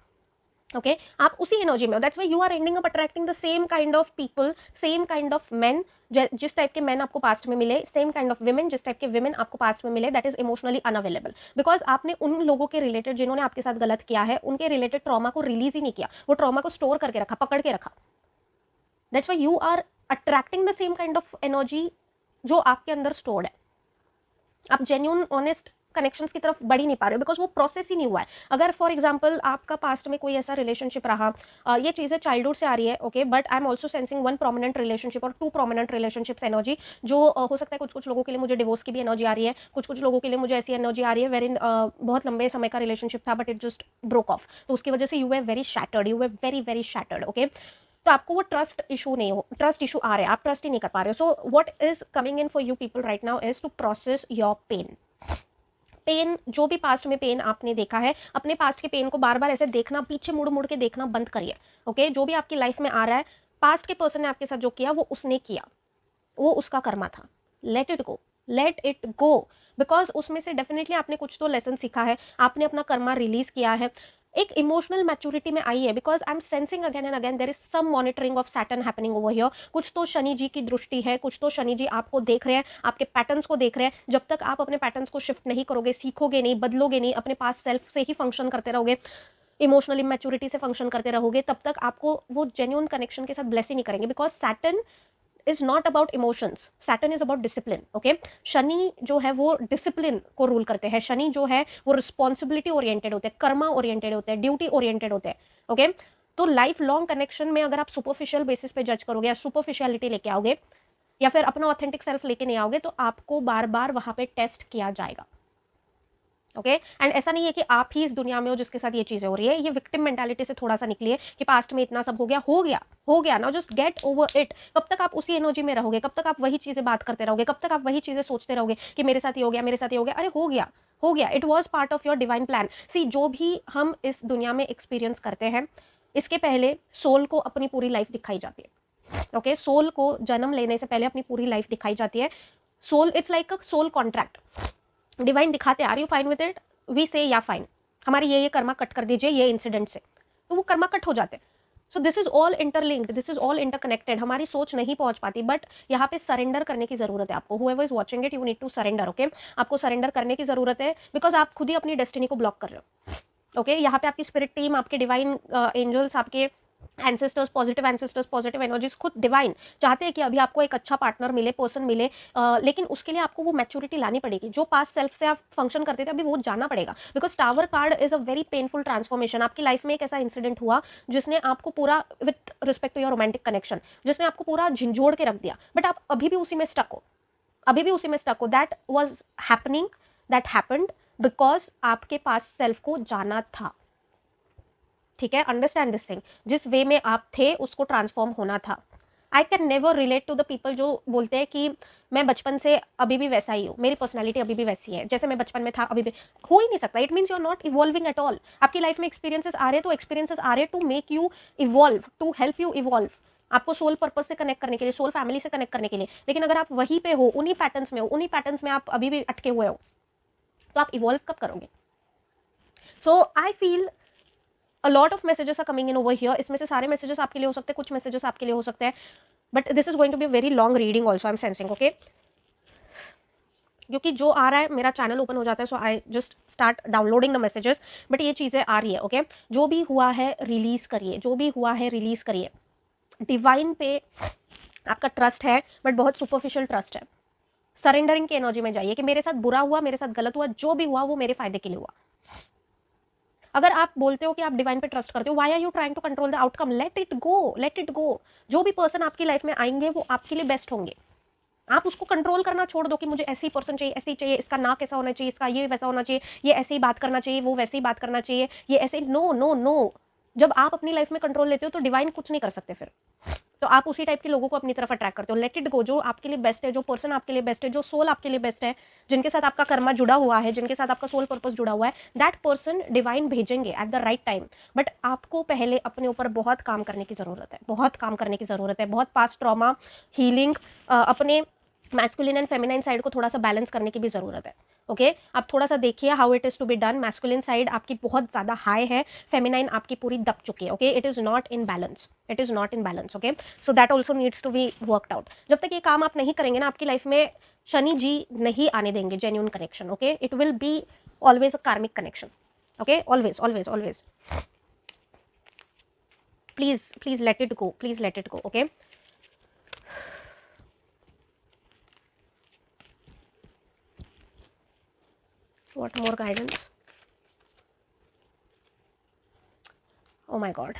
Okay आप उसी एनर्जी में हो, that's why you are ending up attracting the same kind of people, same kind of men. जिस type के man आपको past में मिले, same kind of women, जिस टाइप के विमेन आपको पास्ट में मिले, that is emotionally unavailable, because आपने उन लोगों के रिलेटेड जिन्होंने आपके साथ गलत किया है उनके रिलेटेड ट्रॉमा को रिलीज ही नहीं किया, वो ट्रॉमा को स्टोर करके रखा, पकड़ के रखा। That's why you are attracting the same kind of energy जो आपके अंदर स्टोर्ड है। आप जेन्यून ऑनेस्ट कनेक्शंस की तरफ बढ़ ही नहीं पा रहे हो बिकॉज वो प्रोसेस ही नहीं हुआ है। अगर फॉर एग्जाम्पल आपका पास्ट में कोई ऐसा रिलेशनशिप रहा, ये चीज़ें चाइल्डहुड से आ रही है, okay, but I am also sensing one prominent relationship और टू प्रोमिनेंट रिलेशनशिप्स एनर्जी, जो हो सकता है कुछ कुछ लोगों के लिए मुझे डिवोर्स की भी एनर्जी आ रही है, कुछ कुछ लोगों के लिए मुझे ऐसी एनर्जी आ रही है वेर इन बहुत लंबे समय का रिलेशनशिप था but it just broke of, तो उसकी वजह से you way very shattered, you way very very shattered. Okay, तो आपको वो ट्रस्ट इशू नहीं हो, ट्रस्ट इशू आ रहा है, आप ट्रस्ट ही नहीं कर पा रहे हो। So what is coming in for you people right now is to process your pain. Pain, जो भी पास्ट में पेन आपने देखा है, अपने पास्ट के पेन को बार बार ऐसे देखना, पीछे मुड़ मुड़ के देखना बंद करिए। ओके, जो भी आपकी लाइफ में आ रहा है, पास्ट के पर्सन ने आपके साथ जो किया वो उसने किया, वो उसका कर्मा था। Late it go, let it go, because उसमें से डेफिनेटली आपने कुछ तो लेसन सीखा है, आपने अपना कर्मा रिलीज किया है, एक इमोशनल मैच्योरिटी में आई है। Because I am sensing again and again there is some monitoring of Saturn happening over here. कुछ तो शनि जी की दृष्टि है, कुछ तो शनि जी आपको देख रहे हैं, आपके पैटर्न्स को देख रहे हैं। जब तक आप अपने पैटर्न्स को शिफ्ट नहीं करोगे, सीखोगे नहीं, बदलोगे नहीं, अपने पास सेल्फ से ही फंक्शन करते रहोगे, इमोशनल इमेच्योरिटी से फंक्शन करते रहोगे, तब तक आपको वो जेन्युइन कनेक्शन के साथ ब्लेस ही नहीं करेंगे। Because Saturn is not about emotions, Saturn is about discipline. okay, Shani जो है वो डिसिप्लिन को रूल करते हैं, शनि जो है वो रिस्पॉन्सिबिलिटी ओरिएंटेड होते हैं, कर्मा ओरिएंटेड होते हैं, ड्यूटी ओरिएंटेड होते हैं। ओके, तो लाइफ लॉन्ग कनेक्शन में अगर आप सुपरफिशियल बेसिस पे जज करोगे या सुपरफिशियलिटी लेके आओगे या फिर अपना ऑथेंटिक सेल्फ लेके नहीं आओगे, तो आपको बार बार वहां पे टेस्ट किया जाएगा। ओके, एंड ऐसा नहीं है कि आप ही इस दुनिया में हो जिसके साथ ये चीजें हो रही है, ये विक्टिम मेंटालिटी से थोड़ा सा निकलिए कि पास्ट में इतना सब हो गया, हो गया, हो गया, now just get over it. कब तक आप उसी एनर्जी में रहोगे, कब तक आप वही चीजें बात करते रहोगे, कब तक आप वही चीजें सोचते रहोगे कि मेरे साथ ही हो गया, मेरे साथ ही हो गया। अरे हो गया, हो गया, it was part of your divine plan. See, जो भी हम इस दुनिया में एक्सपीरियंस करते हैं, इसके पहले सोल को अपनी पूरी लाइफ दिखाई जाती है। ओके, सोल को जन्म लेने से पहले अपनी पूरी लाइफ दिखाई जाती है। Soul, it's like a soul contract, divine दिखाते, are you fine with it, we say yeah fine, हमारे ये कर्मा कट कर दीजिए ये इंसिडेंट से, तो वो कर्मा कट हो जाते हैं। So this is all interlinked, this is all interconnected. हमारी सोच नहीं पहुंच पाती, बट यहाँ पे सरेंडर करने की जरूरत है आपको। Whoever is watching it, you need to surrender. Okay, आपको सरेंडर करने की जरूरत है, बिकॉज आप खुद ही अपनी डेस्टिनी को ब्लॉक कर रहे हो। ओके, यहाँ पे आपकी स्पिरिट टीम, आपके डिवाइन एंजल्स, आपके एंसेस्टर्स, पॉजिटिव एनर्जीज, खुद डिवाइन चाहते हैं कि अभी आपको एक अच्छा पार्टनर मिले, पर्सन मिले, लेकिन उसके लिए आपको वो मैच्योरिटी लानी पड़ेगी। जो पास्ट सेल्फ से आप फंक्शन करते थे, अभी वो जाना पड़ेगा। Because tower card is a very painful transformation. आपकी लाइफ में एक ऐसा इंसिडेंट हुआ जिसने आपको पूरा, with respect to your romantic connection, जिसने आपको पूरा झिंझोड़ के रख दिया, बट आप अभी भी उसी में स्टक हो, अभी भी उसी में स्टक हो। That was happening, that happened because आपके पास सेल्फ को जाना था। ठीक है, अंडरस्टैंड दिस थिंग, जिस वे में आप थे उसको ट्रांसफॉर्म होना था। I can never relate to the people जो बोलते हैं कि मैं बचपन से अभी भी वैसा ही हूँ, मेरी पर्सनैलिटी अभी भी वैसी है जैसे मैं बचपन में था, अभी भी हो ही नहीं सकता। It means you are not evolving at all. आपकी लाइफ में एक्सपीरियंसेस आ रहे हैं, तो एक्सपीरियंसेस आ रहे हैं to make you evolve, to help you evolve, आपको सोल पर्पस से कनेक्ट करने के लिए, सोल फैमिली से कनेक्ट करने के लिए। लेकिन अगर आप वहीं पे हो, उन्हीं पैटर्न्स में हो, उन्हीं पैटर्न्स में आप अभी भी अटके हुए हो, तो आप इवॉल्व कब करोगे? So I feel a lot of messages are coming in over here. इसमें से सारे मैसेजेस आपके लिए हो सकते हैं, कुछ मैसेजेस आपके लिए हो सकते हैं, but this is going to be very long reading also, I am sensing, okay? क्योंकि जो आ रहा है मेरा चैनल ओपन हो जाता है, so I just start downloading the messages, but ये चीज़ें आ रही है, ओके? जो भी हुआ है रिलीज करिए, जो भी हुआ है रिलीज करिए। डिवाइन पे आपका ट्रस्ट है, बट बहुत सुपरफिशियल ट्रस्ट है। सरेंडरिंग की एनर्जी में जाइए कि मेरे साथ बुरा हुआ, मेरे साथ गलत हुआ, जो भी हुआ वो मेरे फायदे के लिए हुआ। अगर आप बोलते हो कि आप डिवाइन पे ट्रस्ट करते हो, why are you trying to control the outcome? Let it go, let it go. जो भी पर्सन आपकी लाइफ में आएंगे वो आपके लिए बेस्ट होंगे। आप उसको कंट्रोल करना छोड़ दो कि मुझे ऐसी पर्सन चाहिए, ऐसी चाहिए, इसका नाक ऐसा होना चाहिए, इसका ये वैसा होना चाहिए, ये ऐसे ही बात करना चाहिए, वो वैसे ही बात करना चाहिए, ये ऐसे। No no no. जब आप अपनी लाइफ में कंट्रोल लेते हो तो डिवाइन कुछ नहीं कर सकते फिर। तो आप उसी टाइप के लोगों को अपनी तरफ अट्रैक्ट करते हो। Late it go. जो आपके लिए बेस्ट है, जो पर्सन आपके लिए बेस्ट है, जो सोल आपके लिए बेस्ट है, जिनके साथ आपका कर्मा जुड़ा हुआ है, जिनके साथ आपका सोल पर्पस जुड़ा हुआ है, दैट पर्सन डिवाइन भेजेंगे at the right time. But आपको पहले अपने ऊपर बहुत काम करने की ज़रूरत है, बहुत काम करने की ज़रूरत है, बहुत पास्ट ट्रॉमा हीलिंग, अपने मैस्कुलिन एंड फेमिनाइन साइड को थोड़ा सा बैलेंस करने की भी ज़रूरत है, ओके? आप थोड़ा सा देखिए how it is to be done. Masculine side आपकी बहुत ज़्यादा हाई है, फेमिनाइन आपकी पूरी दब चुकी है, okay? It is not in balance, it is not in balance, okay? So that also needs to be worked out. जब तक ये काम आप नहीं करेंगे ना, आपकी लाइफ में शनि जी नहीं आने देंगे genuine connection, okay? It will be always a karmic connection, okay? Always always always. Please please let it go, please let it go, okay? What more guidance? Oh my God.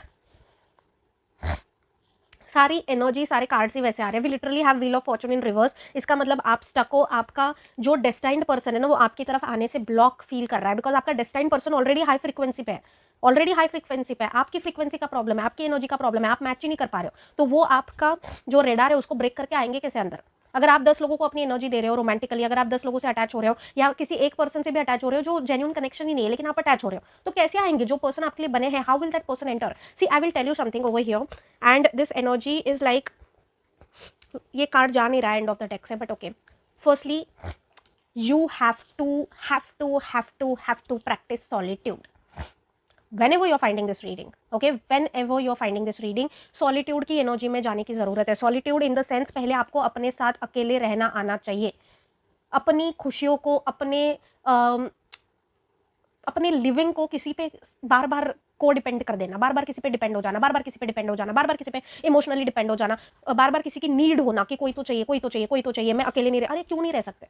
सारी energy, सारे cards ही वैसे आ रहे हैं। We literally have wheel of fortune in reverse. इसका मतलब आप स्टक हो, आपका जो डेस्टाइन्ड पर्सन है ना वो आपकी तरफ आने से ब्लॉक फील कर रहा है, बिकॉज आपका destined person already high frequency पे है, ऑलरेडी हाई फ्रीक्वेंसी पे है। आपकी फ्रीक्वेंसी का प्रॉब्लम है, आपकी एनर्जी का प्रॉब्लम है, आप मैच ही नहीं कर पा रहे हो। तो वो आपका जो रेडार है उसको ब्रेक करके आएंगे कैसे अंदर? अगर आप 10 लोगों को अपनी एनर्जी दे रहे हो रोमांटिकली, अगर आप 10 लोगों से अटैच हो रहे हो या किसी एक पर्सन से भी अटैच हो रहे हो जो जेन्युइन कनेक्शन ही नहीं है, लेकिन आप अटैच हो रहे हो, तो कैसे आएंगे? जो पर्सन आपके लिए बने हैं, how will that person enter? See, I will tell you something over here, and this energy is like, ये कार्ड जा नहीं रहा है एंड ऑफ द डेक से, but okay. Firstly you have to practice solitude whenever you're finding this reading, okay? whenever you're finding this reading, solitude की energy में जाने की ज़रूरत है। solitude in the sense, पहले आपको अपने साथ अकेले रहना आना चाहिए। अपनी खुशियों को, अपने लिविंग को किसी पे बार बार को डिपेंड कर देना, बार बार किसी पे डिपेंड हो जाना, बार बार किसी पे डिपेंड हो जाना, बार बार किसी पे इमोशनली डिपेंड हो जाना, बार बार किसी की नीड होना कि कोई तो चाहिए, कोई तो चाहिए, कोई तो चाहिए, मैं अकेले नहीं रह। अरे क्यों नहीं रह सकते?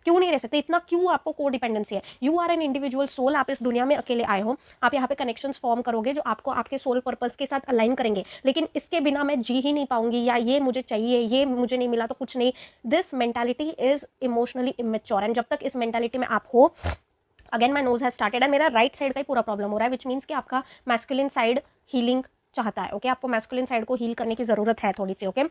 क्यों नहीं रह सकते? इतना क्यों आपको को डिपेंडेंसी है? You are an individual soul. आप इस दुनिया में अकेले आए हो, आप यहाँ पे कनेक्शंस फॉर्म करोगे जो आपको आपके सोल पर्पस के साथ अलाइन करेंगे, लेकिन इसके बिना मैं जी ही नहीं पाऊंगी, या ये मुझे चाहिए, ये मुझे नहीं मिला तो कुछ नहीं। This mentality is emotionally immature, and जब तक इस मेंटालिटी में आप हो, again my nose has started, and मेरा राइट साइड का ही पूरा प्रॉब्लम हो रहा है, विच मीन्स कि आपका मैस्कुलिन साइड हीलिंग चाहता है, ओके? आपको मैस्कुलिन साइड को हील करने की जरूरत है थोड़ी सी, ओके?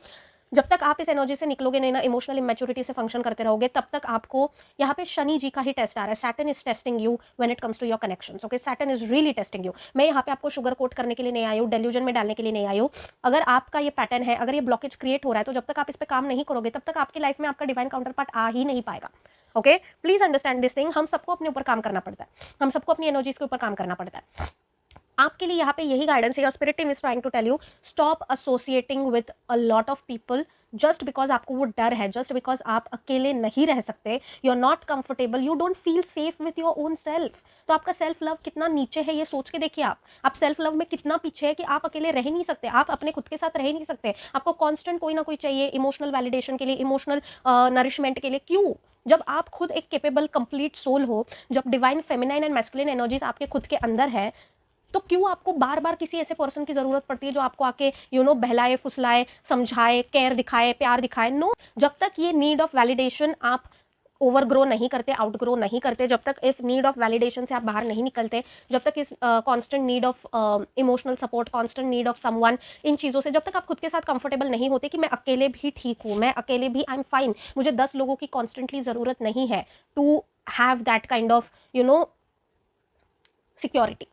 जब तक आप इस एनर्जी से निकलोगे नहीं ना, इमोशनल इमेच्योरिटी से फंक्शन करते रहोगे, तब तक आपको यहाँ पे शनि जी का ही टेस्ट आ रहा है। Saturn is testing you when it comes to your connections, okay? Saturn is really testing you. मैं यहाँ पे आपको शुगर कोट करने के लिए नहीं आई हूँ, डेल्यूजन में डालने के लिए नहीं आई हूँ। अगर आपका ये पैटर्न है, अगर ये ब्लॉकेज क्रिएट हो रहा है, तो जब तक आप इस पर काम नहीं करोगे तब तक आपकी लाइफ में आपका डिवाइन काउंटर पार्ट आ ही नहीं पाएगा, okay? Please understand this thing. हम सबको अपने ऊपर काम करना पड़ता है, हम सबको अपनी एनर्जीज के ऊपर काम करना पड़ता है। आपके लिए यहाँ पे यही गाइडेंस है। Your spirit team is trying to tell you, stop associating with a lot of people just because आपको वो डर है, जस्ट बिकॉज आप अकेले नहीं रह सकते, you are not comfortable, you don't feel safe with your own self. तो आपका सेल्फ लव कितना नीचे है ये सोच के देखिए। आप सेल्फ लव में कितना पीछे है कि आप अकेले रह नहीं सकते, आप अपने खुद के साथ रह नहीं सकते, आपको कांस्टेंट कोई ना कोई चाहिए इमोशनल वैलिडेशन के लिए, इमोशनल नरिशमेंट के लिए। क्यों? जब आप खुद एक केपेबल कंप्लीट सोल हो, जब divine feminine and masculine energies आपके खुद के अंदर है, तो क्यों आपको बार बार किसी ऐसे पर्सन की जरूरत पड़ती है जो आपको आके बहलाए, फुसलाए, समझाए, केयर दिखाए, प्यार दिखाए? नो। जब तक ये नीड ऑफ वैलिडेशन आप ओवरग्रो नहीं करते, आउटग्रो नहीं करते, जब तक इस नीड ऑफ वैलिडेशन से आप बाहर नहीं निकलते, जब तक इस constant need of emotional support, constant need of someone, इन चीज़ों से जब तक आप खुद के साथ कंफर्टेबल नहीं होते कि मैं अकेले भी ठीक हूँ, मैं अकेले भी आई एम फाइन, मुझे 10 लोगों की कॉन्स्टेंटली ज़रूरत नहीं है to have that kind of security,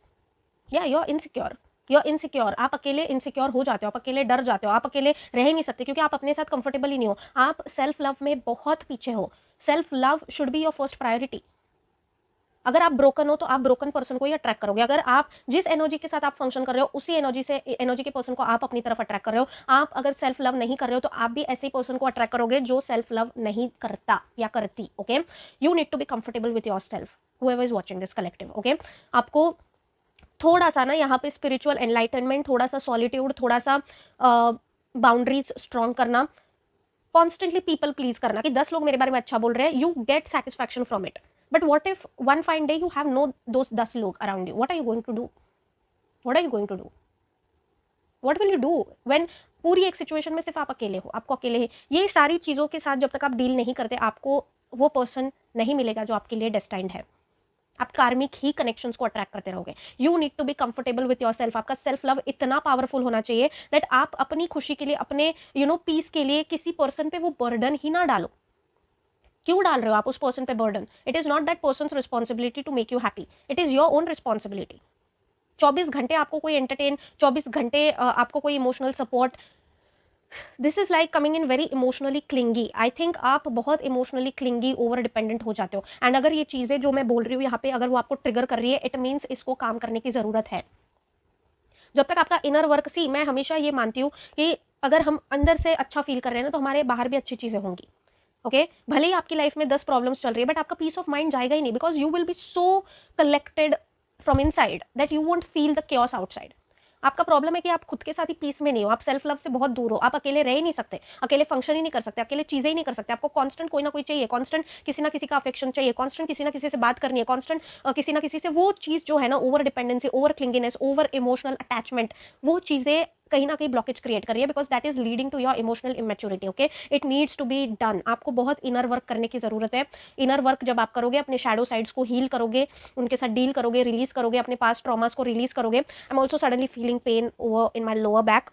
yeah you are insecure, you are insecure, आप अकेले इनसिक्योर हो जाते हो, आप अकेले डर जाते हो, आप अकेले रह ही नहीं सकते क्योंकि आप अपने साथ कंफर्टेबल ही नहीं हो, आप सेल्फ लव में बहुत पीछे हो। Self love should be your first priority. अगर आप ब्रोकन हो तो आप ब्रोकन पर्सन को ही अट्रैक्ट करोगे। अगर आप जिस एनर्जी के साथ आप फंक्शन कर रहे हो उसी एनर्जी के पर्सन को आप अपनी तरफ अट्रैक्ट कर रहे हो। आप अगर सेल्फ लव नहीं कर रहे हो तो आप भी ऐसे ही पर्सन को अट्रैक्ट करोगे जो सेल्फ लव नहीं करता या करती। Okay, you need to be comfortable with your self, whoever is watching this collective, ओके। आपको थोड़ा सा ना यहाँ पे स्पिरिचुअल एनलाइटनमेंट, थोड़ा सा सॉलिट्यूड, थोड़ा सा बाउंड्रीज स्ट्रॉन्ग करना, कॉन्स्टेंटली पीपल प्लीज करना कि 10 लोग मेरे बारे में अच्छा बोल रहे हैं, you get satisfaction from it. But what if one fine day you have no those 10 लोग around you, what are you going to do? What are you going to do? What will you do when पूरी एक situation में सिर्फ आप अकेले हो, आपको अकेले ही ये सारी चीज़ों के साथ जब तक आप डील नहीं करते, आपको वो पर्सन नहीं मिलेगा जो आपके लिए डेस्टाइंड है। आप कार्मिक ही कनेक्शंस को अट्रैक्ट करते रहोगे। You need to be comfortable with your self. आपका सेल्फ लव इतना पावरफुल होना चाहिए दैट आप अपनी खुशी के लिए, अपने पीस के लिए किसी पर्सन पे वो बर्डन ही ना डालो। क्यों डाल रहे हो आप उस पर्सन पे burden? It is not that person's responsibility to make you happy, it is your own responsibility. 24 घंटे आपको कोई एंटरटेन, 24 घंटे आपको कोई emotional support, this is like coming in very emotionally clingy. I think आप बहुत इमोशनली क्लिंगी, ओवर डिपेंडेंट हो जाते हो। एंड अगर ये चीज़ें जो मैं बोल रही हूँ यहाँ पे अगर वो आपको ट्रिगर कर रही है, इट मीन्स इसको काम करने की ज़रूरत है। जब तक आपका इनर वर्क, सी मैं हमेशा ये मानती हूँ कि अगर हम अंदर से अच्छा फील कर रहे हैं ना तो हमारे बाहर भी अच्छी चीज़ें होंगी। ओके, भले ही आपकी लाइफ में 10 प्रॉब्लम्स चल रही है बट आपका पीस ऑफ माइंड जाएगा ही नहीं, because you will be so collected from inside that you won't feel the chaos outside. आपका प्रॉब्लम है कि आप खुद के साथ ही पीस में नहीं हो, आप सेल्फ लव से बहुत दूर हो, आप अकेले रह ही नहीं सकते, अकेले फंक्शन ही नहीं कर सकते, अकेले चीजें ही नहीं कर सकते। आपको कांस्टेंट कोई ना कोई चाहिए, कांस्टेंट किसी ना किसी का अफेक्शन चाहिए, कांस्टेंट किसी ना किसी से बात करनी है, कांस्टेंट किसी ना किसी से वो चीज जो है ना, over dependency, over clinginess, over emotional attachment, वो चीजें कहीं ना कहीं ब्लॉकेज क्रिएट कर रही है, because that is leading to your emotional immaturity. Okay, it needs to be done. आपको बहुत इनर वर्क करने की जरूरत है। इनर वर्क जब आप करोगे, अपने शैडो साइड्स को हील करोगे, उनके साथ डील करोगे, रिलीज करोगे, अपने पास ट्रॉमास को रिलीज करोगे। आई am also suddenly feeling pen over in my lower back,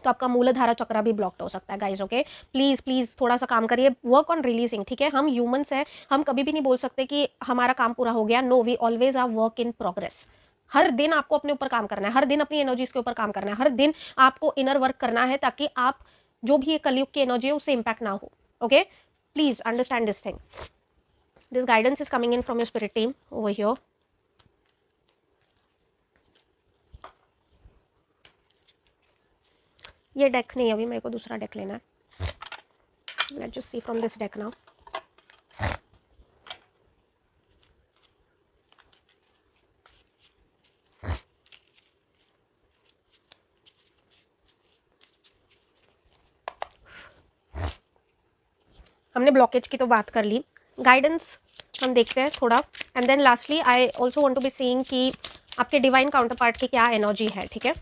तो आपका मूलाधारा चक्र भी ब्लॉक्ड हो सकता है गाइज। ओके, प्लीज प्लीज थोड़ा सा काम करिए, वर्क ऑन रिलीजिंग। ठीक है, हम ह्यूमंस हैं, हम कभी भी नहीं बोल सकते कि हमारा काम पूरा हो गया। No, we always are work in progress. हर दिन आपको अपने ऊपर काम करना है, हर दिन अपनी एनर्जीज के ऊपर काम करना है, हर दिन आपको इनर वर्क करना है ताकि आप जो भी ये कलयुग की एनर्जी है उससे इंपैक्ट ना हो। Okay, please understand this thing. This guidance is coming in from your spirit team over here. ये डेक नहीं, अभी मेरे को दूसरा डेक लेना है। Let's just C from this deck now. हमने ब्लॉकेज की तो बात कर ली, गाइडेंस हम देखते हैं थोड़ा, and then lastly I also want to be seeing कि आपके डिवाइन काउंटर पार्ट की क्या एनर्जी है। ठीक है,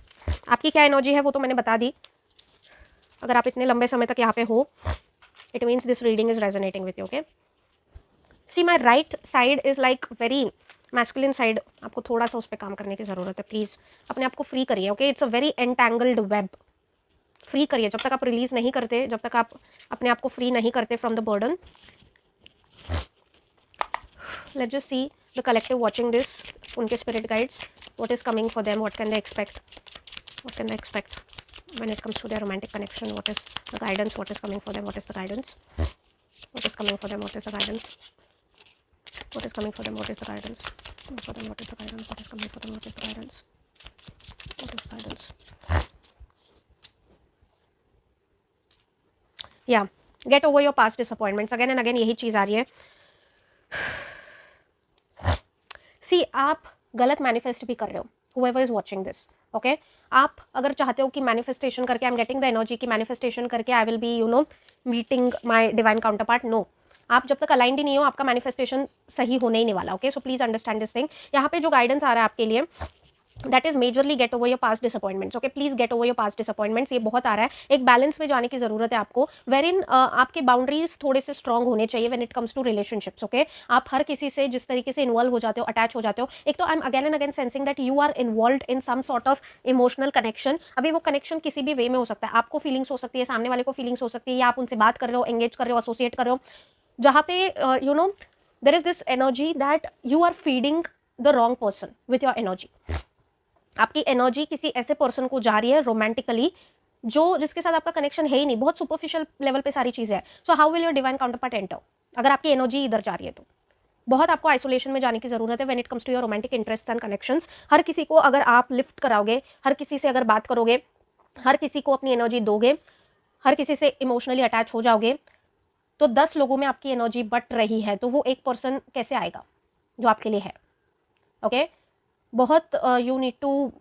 आपकी क्या एनर्जी है वो तो मैंने बता दी। अगर आप इतने लंबे समय तक यहाँ पे हो, it means this reading is resonating with you. Okay, see my right side is like very masculine side, आपको थोड़ा सा उस पर काम करने की ज़रूरत है। प्लीज़ अपने आप को फ्री करिए। Okay, it's a very entangled web, free करिए। जब तक आप रिलीज नहीं करते, जब तक आप अपने आप को फ्री नहीं करते from the burden. Let's just see the collective watching this, उनके spirit guides, what is coming for them, what can they expect, what can they expect when it comes to their romantic connection, what is the guidance, what is coming for them, what is the guidance, what is coming for them, what is the guidance, what is coming for them, what is the guidance for them, what is the guidance, what is coming for them, what is the guidance, what is guidance. Yeah, get over your past disappointments. Again and again यही चीज़ आ रही है। सी आप गलत manifest भी कर रहे हो, whoever is watching this, okay? आप अगर चाहते हो कि मैनिफेस्टेशन करके I am getting the energy की मैनिफेस्टेशन करके I will be meeting my divine counterpart, no, आप जब तक अलाइंड ही नहीं हो आपका मैनिफेस्टेशन सही होने ही नहीं वाला। Okay, so please understand this thing. यहाँ पे जो गाइडेंस आ रहा है आपके लिए, that is majorly get over your past disappointments. Okay, please get over your past disappointments, ये बहुत आ रहा है। एक बैलेंस में जाने की जरूरत है आपको, वेर इन आपके बाउंड्रीज थोड़े से स्ट्रॉन्ग होने चाहिए when it comes to relationships. Okay, आप हर किसी से जिस तरीके से इन्वॉल्व हो जाते हो, अटैच हो जाते हो, एक तो I am again and again sensing that you are involve in some sort of emotional connection. अभी वो कनेक्शन किसी भी वे में हो सकता है, आपको फीलिंग्स हो सकती है, सामने वाले को फीलिंग्स हो सकती है, या आप उनसे बात कर रहे हो, एंगेज कर रहे हो, एसोसिएट कर रहे हो, जहाँ पे there is this energy that you are feeding the wrong person with your energy. आपकी एनर्जी किसी ऐसे पर्सन को जा रही है रोमांटिकली जिसके साथ आपका कनेक्शन है ही नहीं, बहुत सुपरफिशियल लेवल पे सारी चीजें हैं। So how will your divine counter part enter अगर आपकी एनर्जी इधर जा रही है तो? बहुत आपको आइसोलेशन में जाने की जरूरत है when it comes to your romantic interest and connections. हर किसी को अगर आप लिफ्ट कराओगे, हर किसी से अगर बात करोगे, हर किसी को अपनी एनर्जी दोगे, हर किसी से इमोशनली अटैच हो जाओगे, तो 10 लोगों में आपकी एनर्जी बट रही है, तो वो एक पर्सन कैसे आएगा जो आपके लिए है? ओके, बहुत you need to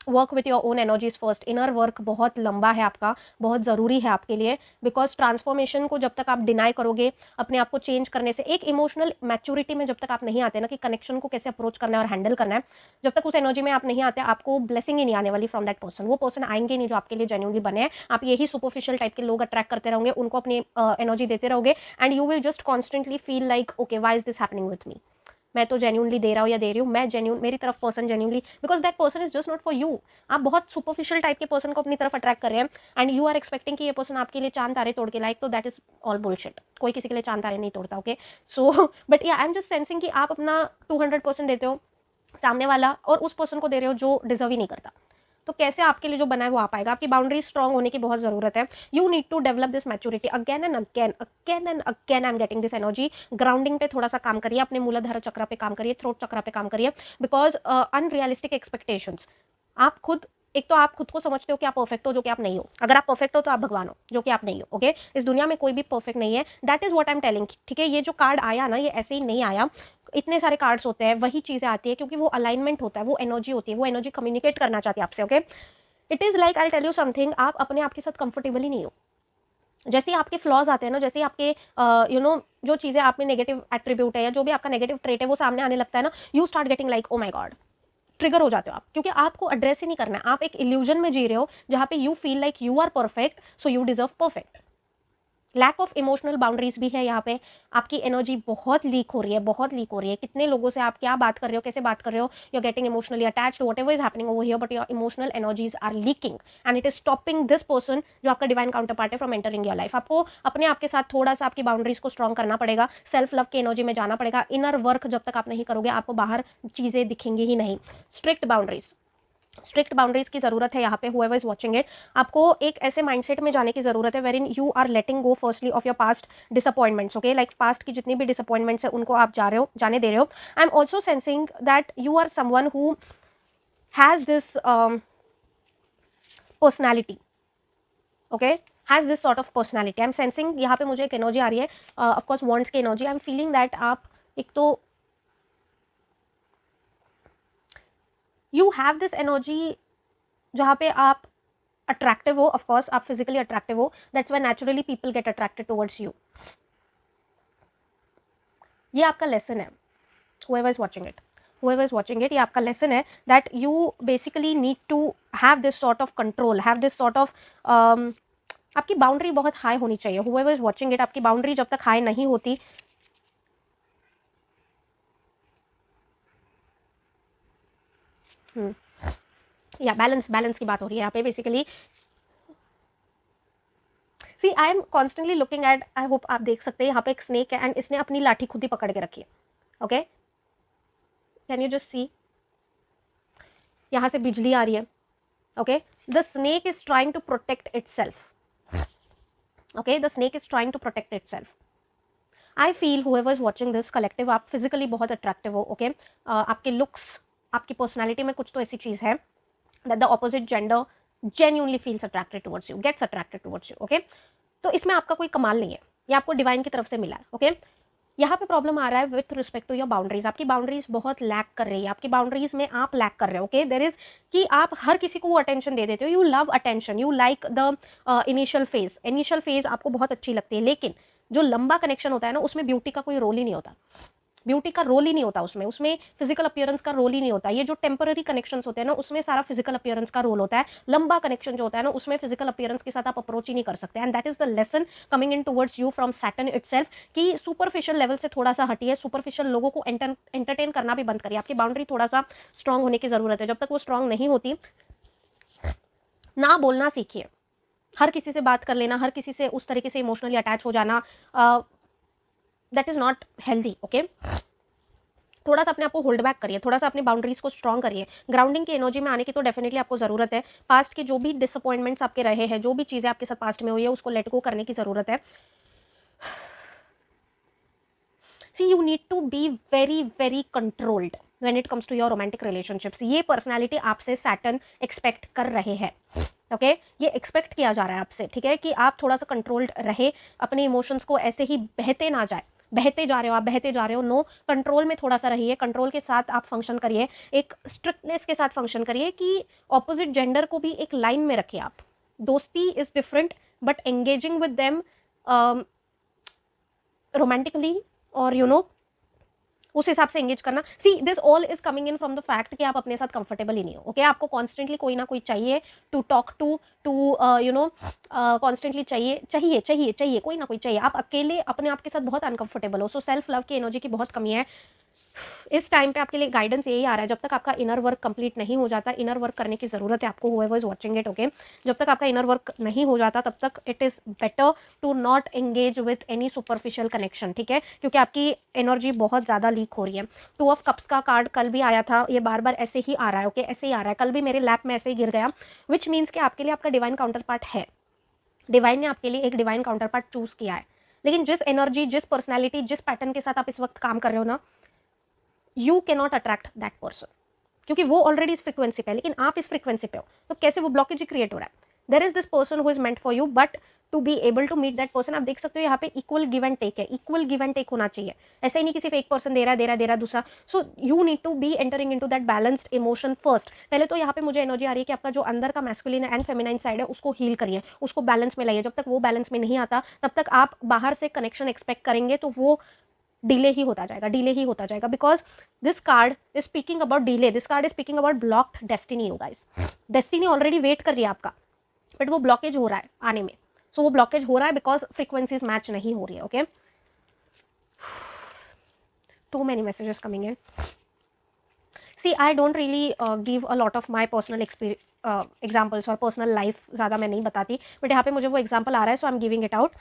work with your own energies first. Inner work बहुत लंबा है आपका, बहुत ज़रूरी है आपके लिए, बिकॉज ट्रांसफॉर्मेशन को जब तक आप डिनाई करोगे, अपने आप को चेंज करने से, एक इमोशनल मैच्योरिटी में जब तक आप नहीं आते ना कि कनेक्शन को कैसे अप्रोच करना है और हैंडल करना है, जब तक उस एनर्जी में आप नहीं आते, आपको ब्लेसिंग ही नहीं आने वाली फ्रॉम दैट पर्सन। वो पर्सन आएंगे नहीं जो आपके लिए जेन्युइनली बने हैं। आप यही सुपरफिशियल टाइप के लोग अट्रैक्ट करते रहोगे, उनको अपनी एनर्जी देते रहोगे, and you will just constantly feel like okay why is this happening with me? मैं तो जेन्युइनली दे रहा हूँ या दे रही हूँ, मैं जेन्युइन, मेरी तरफ person genuinely, because that person is just not for you. आप बहुत सुपरफिशियल टाइप के पर्सन को अपनी तरफ अट्रैक्ट कर रहे हैं, एंड यू आर एक्सपेक्टिंग कि ये पर्सन आपके लिए चांद तारे तोड़ के लाइक, तो दैट इज ऑल बुलशिट। कोई किसी के लिए चांद तारे नहीं तोड़ता, ओके? सो बट या आई एम जस्ट सेंसिंग कि आप अपना 200% देते हो, सामने वाला और उस पर्सन को दे रहे हो जो डिजर्व ही नहीं करता। तो कैसे आपके लिए जो बना है वो आ पाएगा? आपकी बाउंड्री स्ट्रांग होने की बहुत जरूरत है। You need to develop this maturity again and again, again and again. I am getting this energy. Grounding पे थोड़ा सा काम करिए, अपने मूलाधार चक्र पे काम करिए, थ्रोट चक्र पे काम करिए, बिकॉज अनरियलिस्टिक एक्सपेक्टेशंस, आप खुद, एक तो आप खुद को समझते हो कि आप परफेक्ट हो, जो कि आप नहीं हो। अगर आप परफेक्ट हो तो आप भगवान हो, जो कि आप नहीं हो, ओके? इस दुनिया में कोई भी परफेक्ट नहीं है। That is what I am telling, ठीक है? ये जो कार्ड आया ना, ये ऐसे ही नहीं आया। इतने सारे कार्ड्स होते हैं, वही चीजें आती है क्योंकि वो अलाइनमेंट होता है, वो एनर्जी होती है, वो एनर्जी कम्युनिकेट करना चाहती है आपसे, okay? It is like I tell you something, आप अपने आप के साथ कंफर्टेबल ही नहीं हो। जैसे ही आपके फ्लॉज आते हैं ना, जैसे ही आपके यू नो जो चीजें आप में नेगेटिव एट्रीब्यूट है या जो भी आपका नेगेटिव ट्रेट है वो सामने आने लगता है ना, you start getting like oh my God, trigger हो जाते हो आप, क्योंकि आपको एड्रेस ही नहीं करना है। आप एक इल्यूजन में जी रहे हो जहां पे you feel like you are perfect, so you deserve perfect. Lack of emotional boundaries भी है यहाँ पे। आपकी एनर्जी बहुत लीक हो रही है, बहुत लीक हो रही है। कितने लोगों से आप क्या बात कर रहे हो, कैसे बात कर रहे हो, you are getting emotionally attached, whatever is happening over here, but your emotional energies are leaking and it is stopping this person जो आपका डिवाइन काउंटर पार्ट है फ्रॉम एंटरिंग योर लाइफ। आपको अपने आप के साथ थोड़ा सा आपकी बाउंड्रीज को स्ट्रॉन्ग करना पड़ेगा, सेल्फ लव की एनर्जी में जाना पड़ेगा। इनर वर्क जब तक आप नहीं करोगे, आपको बाहर चीजें दिखेंगी ही नहीं। स्ट्रिक्ट बाउंड्रीज, स्ट्रिक्ट बाउंड्रीज की जरूरत है यहाँ पे। whoever is watching it, आपको एक ऐसे माइंडसेट में जाने की जरूरत है wherein you are letting go firstly of your past disappointments, okay? like past की जितनी भी disappointments है उनको आप जाने दे रहे हो। I am also sensing that you are someone who has this personality, okay? has this sort of personality. I am sensing, यहाँ पे मुझे एक एनर्जी आ रही है, of course wands की energy. I am feeling that आप एक तो you have this energy जहाँ पे आप अट्रैक्टिव हो, ऑफकोर्स आप फिजिकली अट्रैक्टिव हो, that's why naturally people get attracted towards you. ये आपका लेसन है, whoever is watching it, whoever is watching it, ये आपका लेसन है that you basically need to have this sort of control, have this sort of आपकी boundary बहुत high होनी चाहिए। whoever is watching it, आपकी बाउंड्री जब तक हाई नहीं होती, या बैलेंस की बात हो रही है यहाँ पे basically. See I am constantly looking at, I hope आप देख सकते हैं, यहाँ पे एक स्नेक है एंड इसने अपनी लाठी खुद ही पकड़ के रखी है, okay? Can you just see, यहाँ से बिजली आ रही है, okay? The snake is trying to protect itself, okay? The snake is trying to protect itself. I feel whoever is watching this collective, आप फिजिकली बहुत अट्रैक्टिव हो, ओके? आपके लुक्स, आपकी पर्सनैलिटी में कुछ तो ऐसी चीज है that the opposite gender genuinely feels attracted towards you, gets attracted towards you, okay? तो इसमें आपका कोई कमाल नहीं है, ये आपको डिवाइन की तरफ से मिला है, ओके? यहाँ पे प्रॉब्लम आ रहा है with respect to your boundaries. आपकी बाउंड्रीज बहुत लैक कर रही है, आपकी बाउंड्रीज में आप लैक कर रहे हो, ओके? देयर इज कि आप हर किसी को वो अटेंशन दे देते हो, you love attention, you like the initial phase आपको बहुत अच्छी लगती है, लेकिन जो लंबा कनेक्शन होता है ना, उसमें ब्यूटी का कोई रोल ही नहीं होता, ब्यूटी का रोल ही नहीं होता उसमें, उसमें फिजिकल अपीयरेंस का रोल ही नहीं होता। ये जो टेम्पररी कनेक्शंस होते हैं ना, उसमें सारा फिजिकल अपीयरेंस का रोल होता है। लंबा कनेक्शन जो होता है ना, उसमें फिजिकल अपीयरेंस के साथ आप अप्रोच ही नहीं कर सकते। And that is the lesson coming in towards you from Saturn itself, कि सुपरफिशियल लेवल से थोड़ा सा हटिए, सुपरफिशियल लोगों को एंटरटेन करना भी बंद करिए। आपकी बाउंड्री थोड़ा सा स्ट्रांग होने की जरूरत है। जब तक वो स्ट्रांग नहीं होती, ना बोलना सीखिए, हर किसी से बात कर लेना, हर किसी से उस तरीके से इमोशनली अटैच हो जाना, that is not healthy, okay? थोड़ा सा अपने आप को होल्ड बैक करिए, थोड़ा सा अपनी बाउंड्रीज को स्ट्रॉन्ग करिए। ग्राउंडिंग की एनर्जी में आने की तो डेफिनेटली आपको ज़रूरत है। पास्ट के जो भी डिसअपॉइंटमेंट्स आपके रहे हैं, जो भी चीज़ें आपके साथ पास्ट में हुई है, उसको लेट गो करने की ज़रूरत है। See you need to be very very controlled when it comes to your romantic relationships. ये पर्सनैलिटी आपसे सैटर्न एक्सपेक्ट कर रहे हैं, ओके ये एक्सपेक्ट किया जा रहा है आपसे, ठीक है, कि आप थोड़ा सा कंट्रोल्ड रहे, अपने इमोशंस को ऐसे ही बहते ना जाए, बहते जा रहे हो आप, बहते जा रहे हो, नो, कंट्रोल में थोड़ा सा रहिए, कंट्रोल के साथ आप फंक्शन करिए, एक स्ट्रिक्टनेस के साथ फंक्शन करिए कि ऑपोजिट जेंडर को भी एक लाइन में रखिए आप। दोस्ती is different, but engaging with them romantically और उस हिसाब से एंगेज करना। See this all is coming in from the fact कि आप अपने साथ कंफर्टेबल ही नहीं हो, ओके आपको कॉन्स्टेंटली कोई ना कोई चाहिए टू टॉक टू कॉन्स्टेंटली चाहिए चाहिए चाहिए चाहिए कोई ना कोई चाहिए। आप अकेले अपने आप के साथ बहुत अनकंफर्टेबल हो, सो सेल्फ लव की एनर्जी की बहुत कमी है। इस टाइम पे आपके लिए गाइडेंस यही आ रहा है, जब तक आपका इनर वर्क कंप्लीट नहीं हो जाता, इनर वर्क करने की ज़रूरत है आपको, whoever is watching it, okay जब तक आपका इनर वर्क नहीं हो जाता तब तक it is better to not engage with any superficial connection, ठीक है, क्योंकि आपकी एनर्जी बहुत ज़्यादा लीक हो रही है। 2 ऑफ कप्स का कार्ड कल भी आया था, ये बार बार ऐसे ही आ रहा है, ओके ऐसे ही आ रहा है, कल भी मेरे लैप में ऐसे ही गिर गया, विच मीन्स कि आपके लिए आपका डिवाइन काउंटर पार्ट है, डिवाइन ने आपके लिए एक डिवाइन काउंटर पार्ट चूज़ किया है। लेकिन जिस एनर्जी, जिस पर्सनैलिटी, जिस पैटर्न के साथ आप इस वक्त काम कर रहे हो ना, you can not attract that person, क्योंकि वो ऑलरेडी इस फ्रिक्वेंसी पे है, लेकिन आप इस फ्रिक्वेंसी पे हो, तो कैसे वो ब्लॉकेज क्रिएट हो रहा है। There is this person who is meant for you, but to be able to meet that person, आप देख सकते हो यहाँ पे इक्वल गिव एंड टेक है, इक्वल गिव एंड टेक होना चाहिए, ऐसा ही नहीं कि सिर्फ एक पर्सन दे रहा है दूसरा। So you need to be entering into that balanced emotion first. पहले तो यहाँ पे मुझे एनर्जी आ रही है कि आपका जो अंदर का मैस्कुलिन एंड फेमिनाइन साइड है उसको हील करिए, उसको बैलेंस में लाइए। जब तक वो बैलेंस में नहीं आता तब तक आप बाहर से कनेक्शन एक्सपेक्ट करेंगे तो वो डिले ही होता जाएगा, डिले ही होता जाएगा, because this card is speaking about delay, this card is speaking about blocked destiny. You guys, destiny already wait कर रही है आपका, बट वो ब्लॉकेज हो रहा है आने में। सो वो ब्लॉकेज हो रहा है बिकॉज फ्रीक्वेंसीज मैच नहीं हो रही है, okay too many messages coming in. See I don't really give a lot of my personal examples और पर्सनल लाइफ ज़्यादा मैं नहीं बताती, बट यहाँ पे मुझे वो एग्जाम्पल आ रहा है, so I am giving it out.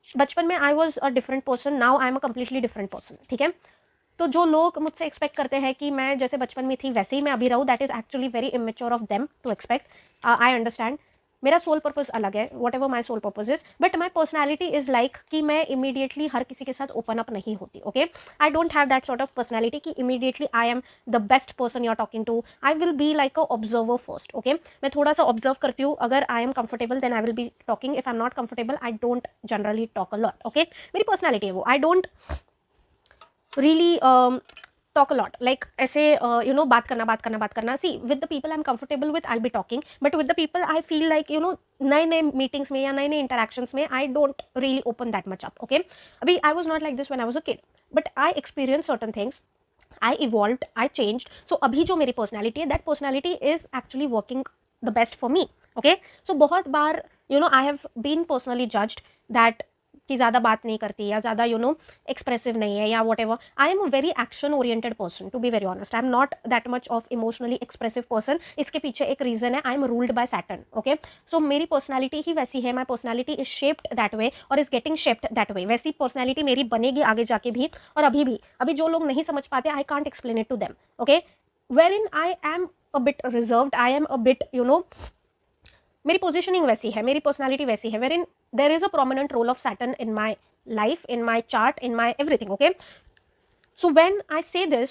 बचपन में I was a different person, now I am a completely different person, ठीक है। तो जो लोग मुझसे एक्सपेक्ट करते हैं कि मैं जैसे बचपन में थी वैसे ही मैं अभी रहूँ, that is actually very immature of them to expect. I understand, मेरा सोल पर्पज अलग है, whatever my soul purpose is, but my personality is like कि मैं इमीडिएटली हर किसी के साथ ओपन अप नहीं होती, okay I don't have that sort of personality कि immediately I am the best person you are talking to. I will be like a observer first, okay मैं थोड़ा सा ऑब्जर्व करती हूँ, अगर I am comfortable then I will be talking, if I am not comfortable I don't generally talk a lot, okay मेरी personality है वो, I don't really talk a lot, like ऐसे बात करना see with the people I'm comfortable with I'll be talking, but with the people I feel like नए meetings में या नए interactions में I don't really open that much up, okay अभी I was not like this when I was a kid, but I experienced certain things, I evolved, I changed, so अभी जो मेरी personality है, that personality is actually working the best for me, okay so बहुत बार I have been personally judged that कि ज़्यादा बात नहीं करती या ज़्यादा एक्सप्रेसिव नहीं है या whatever. I am a very action oriented person, to be very honest, I am not that much of emotionally expressive person. इसके पीछे एक रीज़न है, I am ruled by Saturn, okay so मेरी personality ही वैसी है, my personality is shaped that way और is getting shaped that way. वैसी पर्सनैलिटी मेरी बनेगी आगे जाके भी, और अभी जो लोग नहीं समझ पाते, I can't explain it to them, okay wherein I am a bit reserved, I am a bit मेरी पोजिशनिंग वैसी है, मेरी पर्सनैलिटी वैसी है, wherein there is a prominent role of Saturn in my life, in my chart, in my everything, okay so when I say this,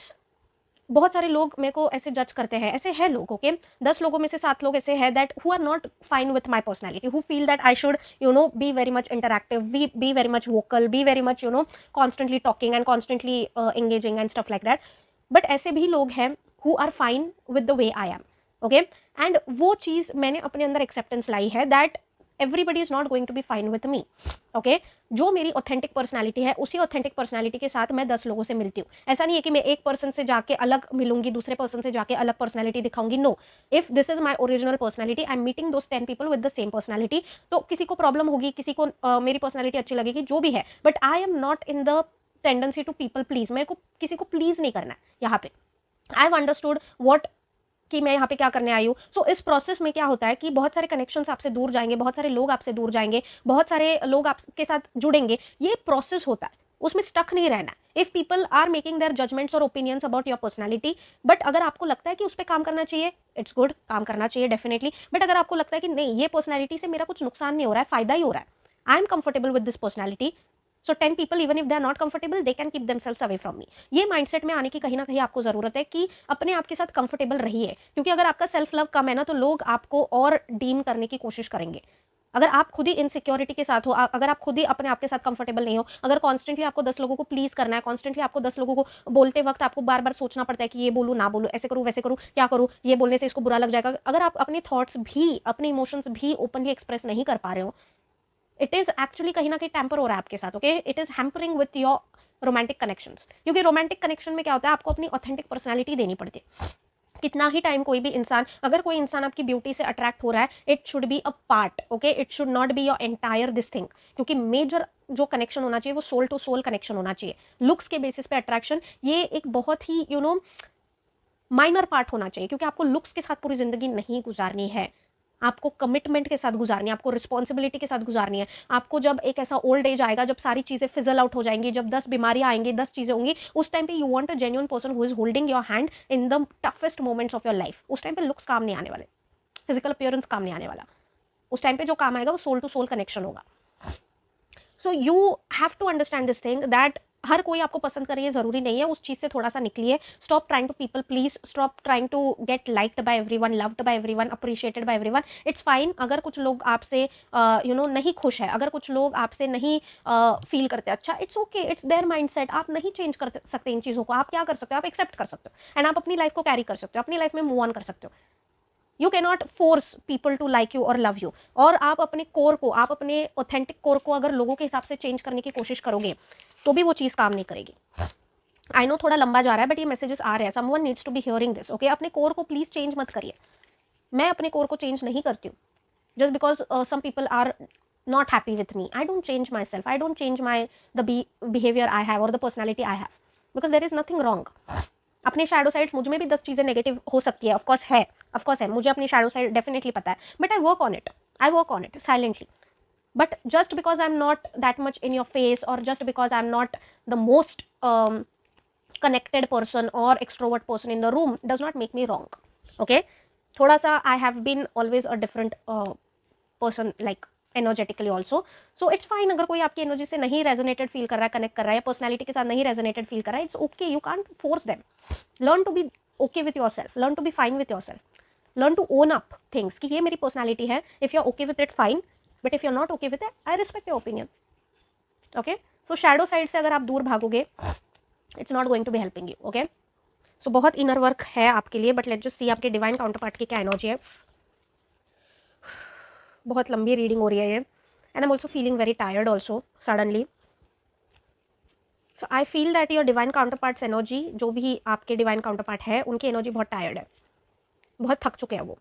बहुत सारे लोग मेरे को ऐसे जज करते हैं, ऐसे है लोग, ओके 10 लोगों में से 7 लोग ऐसे हैं that who are not fine with my personality, who feel that I should be very much interactive, be very much vocal, be very much constantly talking and constantly engaging and stuff like that, but ऐसे भी लोग हैं who are fine with the way I am, okay and वो चीज़ मैंने अपने अंदर acceptance लाई है that everybody is not going to be fine with me, okay जो मेरी ऑथेंटिक पर्सनैलिटी है उसी ऑथेंटिक पर्सनैलिटी के साथ मैं 10 लोगों से मिलती हूँ। ऐसा नहीं है कि मैं एक पर्सन से जाके अलग मिलूंगी, दूसरे पर्सन से जाके अलग पर्सनैलिटी दिखाऊंगी, know if this is my original personality I am meeting those 10 people with the same personality. तो किसी को प्रॉब्लम होगी, किसी को मेरी पर्सनैलिटी अच्छी लगेगी, जो भी है, but I am not in the tendency to people please, मेरे को किसी को प्लीज नहीं करना है यहाँ पे। आई हैव अंडरस्टूड व्हाट कि मैं यहाँ पे क्या करने आई हूँ। सो इस प्रोसेस में क्या होता है कि बहुत सारे कनेक्शंस आपसे दूर जाएंगे, बहुत सारे लोग आपसे दूर जाएंगे, बहुत सारे लोग आपके साथ जुड़ेंगे, ये प्रोसेस होता है। उसमें स्टक नहीं रहना। If people are making their judgments और opinions about your personality, but अगर आपको लगता है कि उस पर काम करना चाहिए, इट्स गुड, काम करना चाहिए डेफिनेटली। बट अगर आपको लगता है कि नहीं, ये पर्सनैलिटी से मेरा कुछ नुकसान नहीं हो रहा है, फायदा ही हो रहा है, I am comfortable with this personality, so 10 people even if they are not comfortable they can keep themselves away from me। ये माइंडसेट में आने की कहीं ना कहीं आपको जरूरत है कि अपने आप के साथ कंफर्टेबल रहिए, क्योंकि अगर आपका सेल्फ लव कम है ना तो लोग आपको और डीम करने की कोशिश करेंगे। अगर आप खुद ही इनसिक्योरिटी के साथ हो, अगर आप खुद ही अपने आप के साथ कंफर्टेबल नहीं हो, अगर कॉन्स्टेंटली आपको 10 लोगों को प्लीज करना है, कॉन्स्टेंटली आपको 10 लोगों को बोलते वक्त आपको बार बार सोचना पड़ता है कि ये बोलूँ ना बोलूँ, ऐसे करूँ वैसे करूँ, क्या करूँ, ये बोलने से इसको बुरा लग जाएगा, अगर आप अपने थॉट्स भी, अपने इमोशंस भी ओपनली एक्सप्रेस नहीं कर पा रहे हो, इट इज एक्चुअली कहीं ना कहीं टेम्पर हो रहा है आपके साथ। Okay, it is hampering with your romantic connections, क्योंकि रोमांटिक कनेक्शन में क्या होता है, आपको अपनी ऑथेंटिक पर्सनैलिटी देनी पड़ती है। कितना ही टाइम कोई भी इंसान, अगर कोई इंसान आपकी ब्यूटी से अट्रैक्ट हो रहा है, it should be a part, okay, it should not be your entire this thing, क्योंकि मेजर जो कनेक्शन होना चाहिए वो सोल टू सोल कनेक्शन होना चाहिए। लुक्स के बेसिस पे अट्रैक्शन ये एक बहुत ही माइनर पार्ट होना चाहिए, क्योंकि आपको लुक्स के साथ पूरी जिंदगी नहीं गुजारनी है, आपको कमिटमेंट के साथ गुजारनी है, आपको रिस्पॉन्सिबिलिटी के साथ गुजारनी है। आपको जब एक ऐसा ओल्ड एज आएगा, जब सारी चीजें फिजल आउट हो जाएंगी, जब 10 बीमारियां आएंगी, 10 चीजें होंगी, उस टाइम पे you want a genuine person who is holding your hand in the toughest moments of your life. उस टाइम पे लुक्स काम नहीं आने वाले, फिजिकल अपीयरेंस काम नहीं आने वाला। उस टाइम पे जो काम आएगा वो सोल टू सोल कनेक्शन होगा। So you have to understand this thing that हर कोई आपको पसंद करे ये जरूरी नहीं है, उस चीज से थोड़ा सा निकलिए। Stop trying to people please, stop trying to get liked by everyone, loved by everyone, appreciated by everyone. It's fine अगर कुछ लोग आपसे नहीं खुश है, अगर कुछ लोग आपसे नहीं फील करते अच्छा, it's okay, it's there mindset, आप नहीं चेंज कर सकते इन चीजों को। आप क्या कर सकते हो, आप एक्सेप्ट कर सकते हो एंड आप अपनी लाइफ को कैरी कर सकते हो, अपनी लाइफ में मूव ऑन कर सकते हो। You can not force people to like you और लव यू। और आप अपने कोर को, आप अपने ऑथेंटिक कोर को अगर लोगों के हिसाब से चेंज करने की कोशिश करोगे तो भी वो चीज काम नहीं करेगी। आई नो थोड़ा लंबा जा रहा है बट ये मैसेजेस आ रहे हैं, someone needs to be hearing this. Okay, अपने कोर को प्लीज चेंज मत करिए। मैं अपने कोर को चेंज नहीं करती हूँ just because some people are not happy with me. I don't change myself. I don't change the behavior I have or the personality I have because there is nothing wrong. अपने shadow sides, मुझ में भी 10 चीजें negative हो सकती है, of course है, मुझे अपनी शैडो साइड डेफिनेटली पता है, but I work on it silently. But just because I am not that much in your face और just because I am not the most connected person और extrovert person in the room does not make me wrong. Okay, थोड़ा सा I have been always a different person like energetically also, so it's fine अगर कोई आपकी energy से नहीं resonated feel कर रहा है, कनेक्ट कर रहा है, पर्सनैलिटी के साथ नहीं रेजोनेटेड फील कर रहा है, it's okay, you can't force them. Learn to be okay with your self, learn to be fine with your self, learn to own up things कि ये मेरी पर्सनैलिटी है। If you are okay with it fine, but if you are not okay with it, I respect your opinion. Okay, so shadow side से अगर आप दूर भागोगे, it's not going to be helping you. Okay, सो बहुत inner work है आपके लिए, but let's just सी आपके डिवाइन काउंटर पार्ट की क्या एनर्जी है। बहुत लंबी रीडिंग हो रही है ये, and I am also feeling very tired also suddenly. So I feel that your divine counter parts energy, जो भी आपके डिवाइन काउंटर पार्ट है, उनकी एनर्जी बहुत टायर्ड है, बहुत थक चुके हैं वो।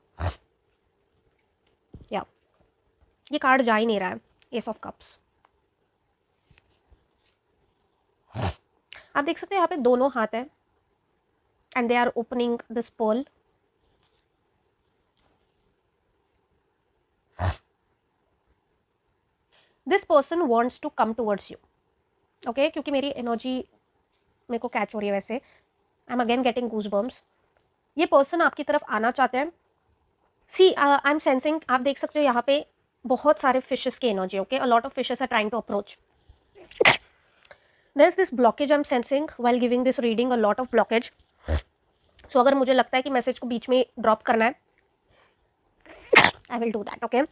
या ये कार्ड जा ही नहीं रहा है, एस ऑफ कप्स। आप देख सकते हैं यहाँ पे दोनों हाथ है and they are opening this pearl. This person wants to come towards you. Okay, क्योंकि मेरी एनर्जी मेरे को कैच हो रही है वैसे, I am again getting goose bumps. ये पर्सन आपकी तरफ आना चाहते हैं। सी आई एम सेंसिंग, आप देख सकते हो यहाँ पे बहुत सारे फिशेस की energy. Okay, a lot of fishes are trying to approach. There is this blockage I am sensing while giving this reading, a lot of blockage. So अगर मुझे लगता है कि मैसेज को बीच में ड्रॉप करना है, I will do that. Okay,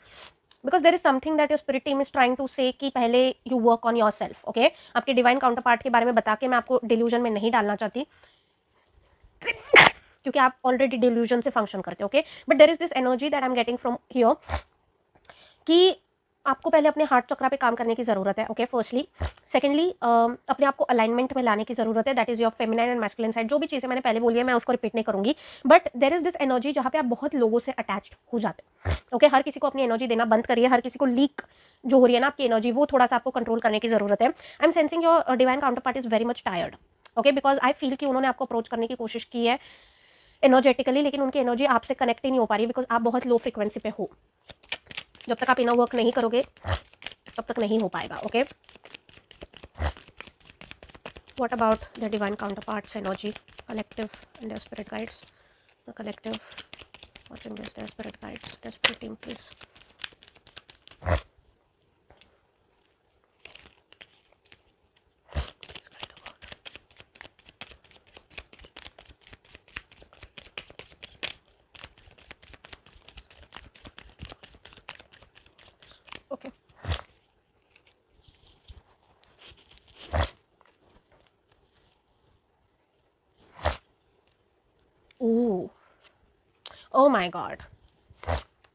because there is something that your spirit team is trying to say कि पहले you work on yourself. Okay, आपके डिवाइन काउंटर पार्ट के बारे में बता के मैं आपको डिल्यूजन में नहीं डालना चाहती क्योंकि आप ऑलरेडी डिल्यूजन से फंक्शन करते हो। Okay, but there is this energy that I am getting from here कि आपको पहले अपने हार्ट चक्रा पे काम करने की जरूरत है। Okay, firstly. सेकेंडली, अपने आप को अलाइनमेंट में लाने की जरूरत है, that is your feminine and masculine side. जो भी चीजें मैंने पहले बोली है मैं उसको रिपीट नहीं करूंगी, but there is this energy जहाँ पे आप बहुत लोगों से अटैच्ड हो जाते हैं। ओके, हर किसी को अपनी एनर्जी देना बंद करिए, हर किसी को लीक जो हो रही है ना आपकी एनर्जी, वो थोड़ा सा आपको कंट्रोल करने की जरूरत है। I am sensing your divine counter part is very much tired. Okay, because I feel कि उन्होंने आपको अप्रोच करने की कोशिश की है एनर्जेटिकली, लेकिन उनकी एनर्जी आपसे कनेक्ट ही नहीं हो पा रही बिकॉज आप बहुत लो फ्रिक्वेंसी पे हो। जब तक आप इनर वर्क नहीं करोगे तब तक नहीं हो पाएगा। Okay, What about the divine counterparts energy, collective and their spirit guides? The collective, watching this, their spirit guides, their spirit team, please. Okay. Ooh. Oh my god.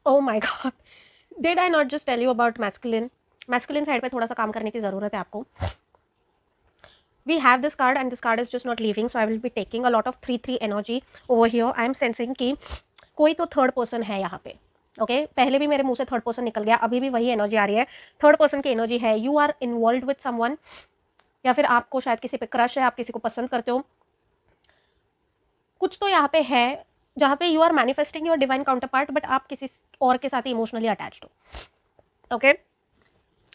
Oh my god. Did I not just tell you about masculine? Masculine side पे थोड़ा सा काम करने की ज़रूरत है आपको. We have this card and this card is just not leaving, so I will be taking a lot of 3-3 energy over here. I am sensing कि कोई तो थर्ड पर्सन है यहाँ पे. ओके पहले भी मेरे मुंह से थर्ड पर्सन निकल गया, अभी भी वही एनर्जी आ रही है. थर्ड पर्सन की एनर्जी है. You are involve with someone, या फिर आपको शायद किसी पे क्रश है, आप किसी को पसंद करते हो. कुछ तो यहाँ पे है जहाँ पे you are manifesting your divine counterpart, but आप किसी और के साथ ही इमोशनली अटैच्ड हो. ओके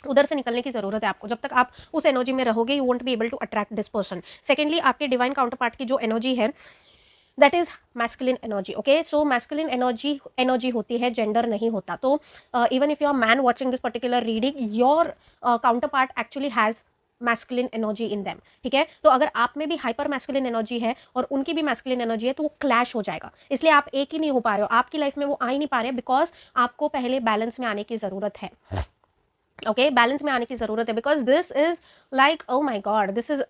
उधर से निकलने की जरूरत है आपको. जब तक आप उस एनर्जी में रहोगे you won't be able to attract this person. Secondly आपके डिवाइन काउंटर पार्ट की जो एनर्जी है that is masculine energy. Okay so masculine energy होती है, जेंडर नहीं होता. तो even if you are man watching this particular reading, your counterpart actually has masculine energy in them. ठीक है, तो अगर आप में भी हाइपर मैस्कुलिन एनर्जी है और उनकी भी मैस्कुलिन एनर्जी है तो वो क्लैश हो जाएगा. इसलिए आप एक ही नहीं हो पा रहे हो, आपकी लाइफ में वो आ ही नहीं पा रहे, बिकॉज आपको पहले बैलेंस में आने की जरूरत है. ओके बैलेंस में आने की जरूरत है, because this is like oh my God, this is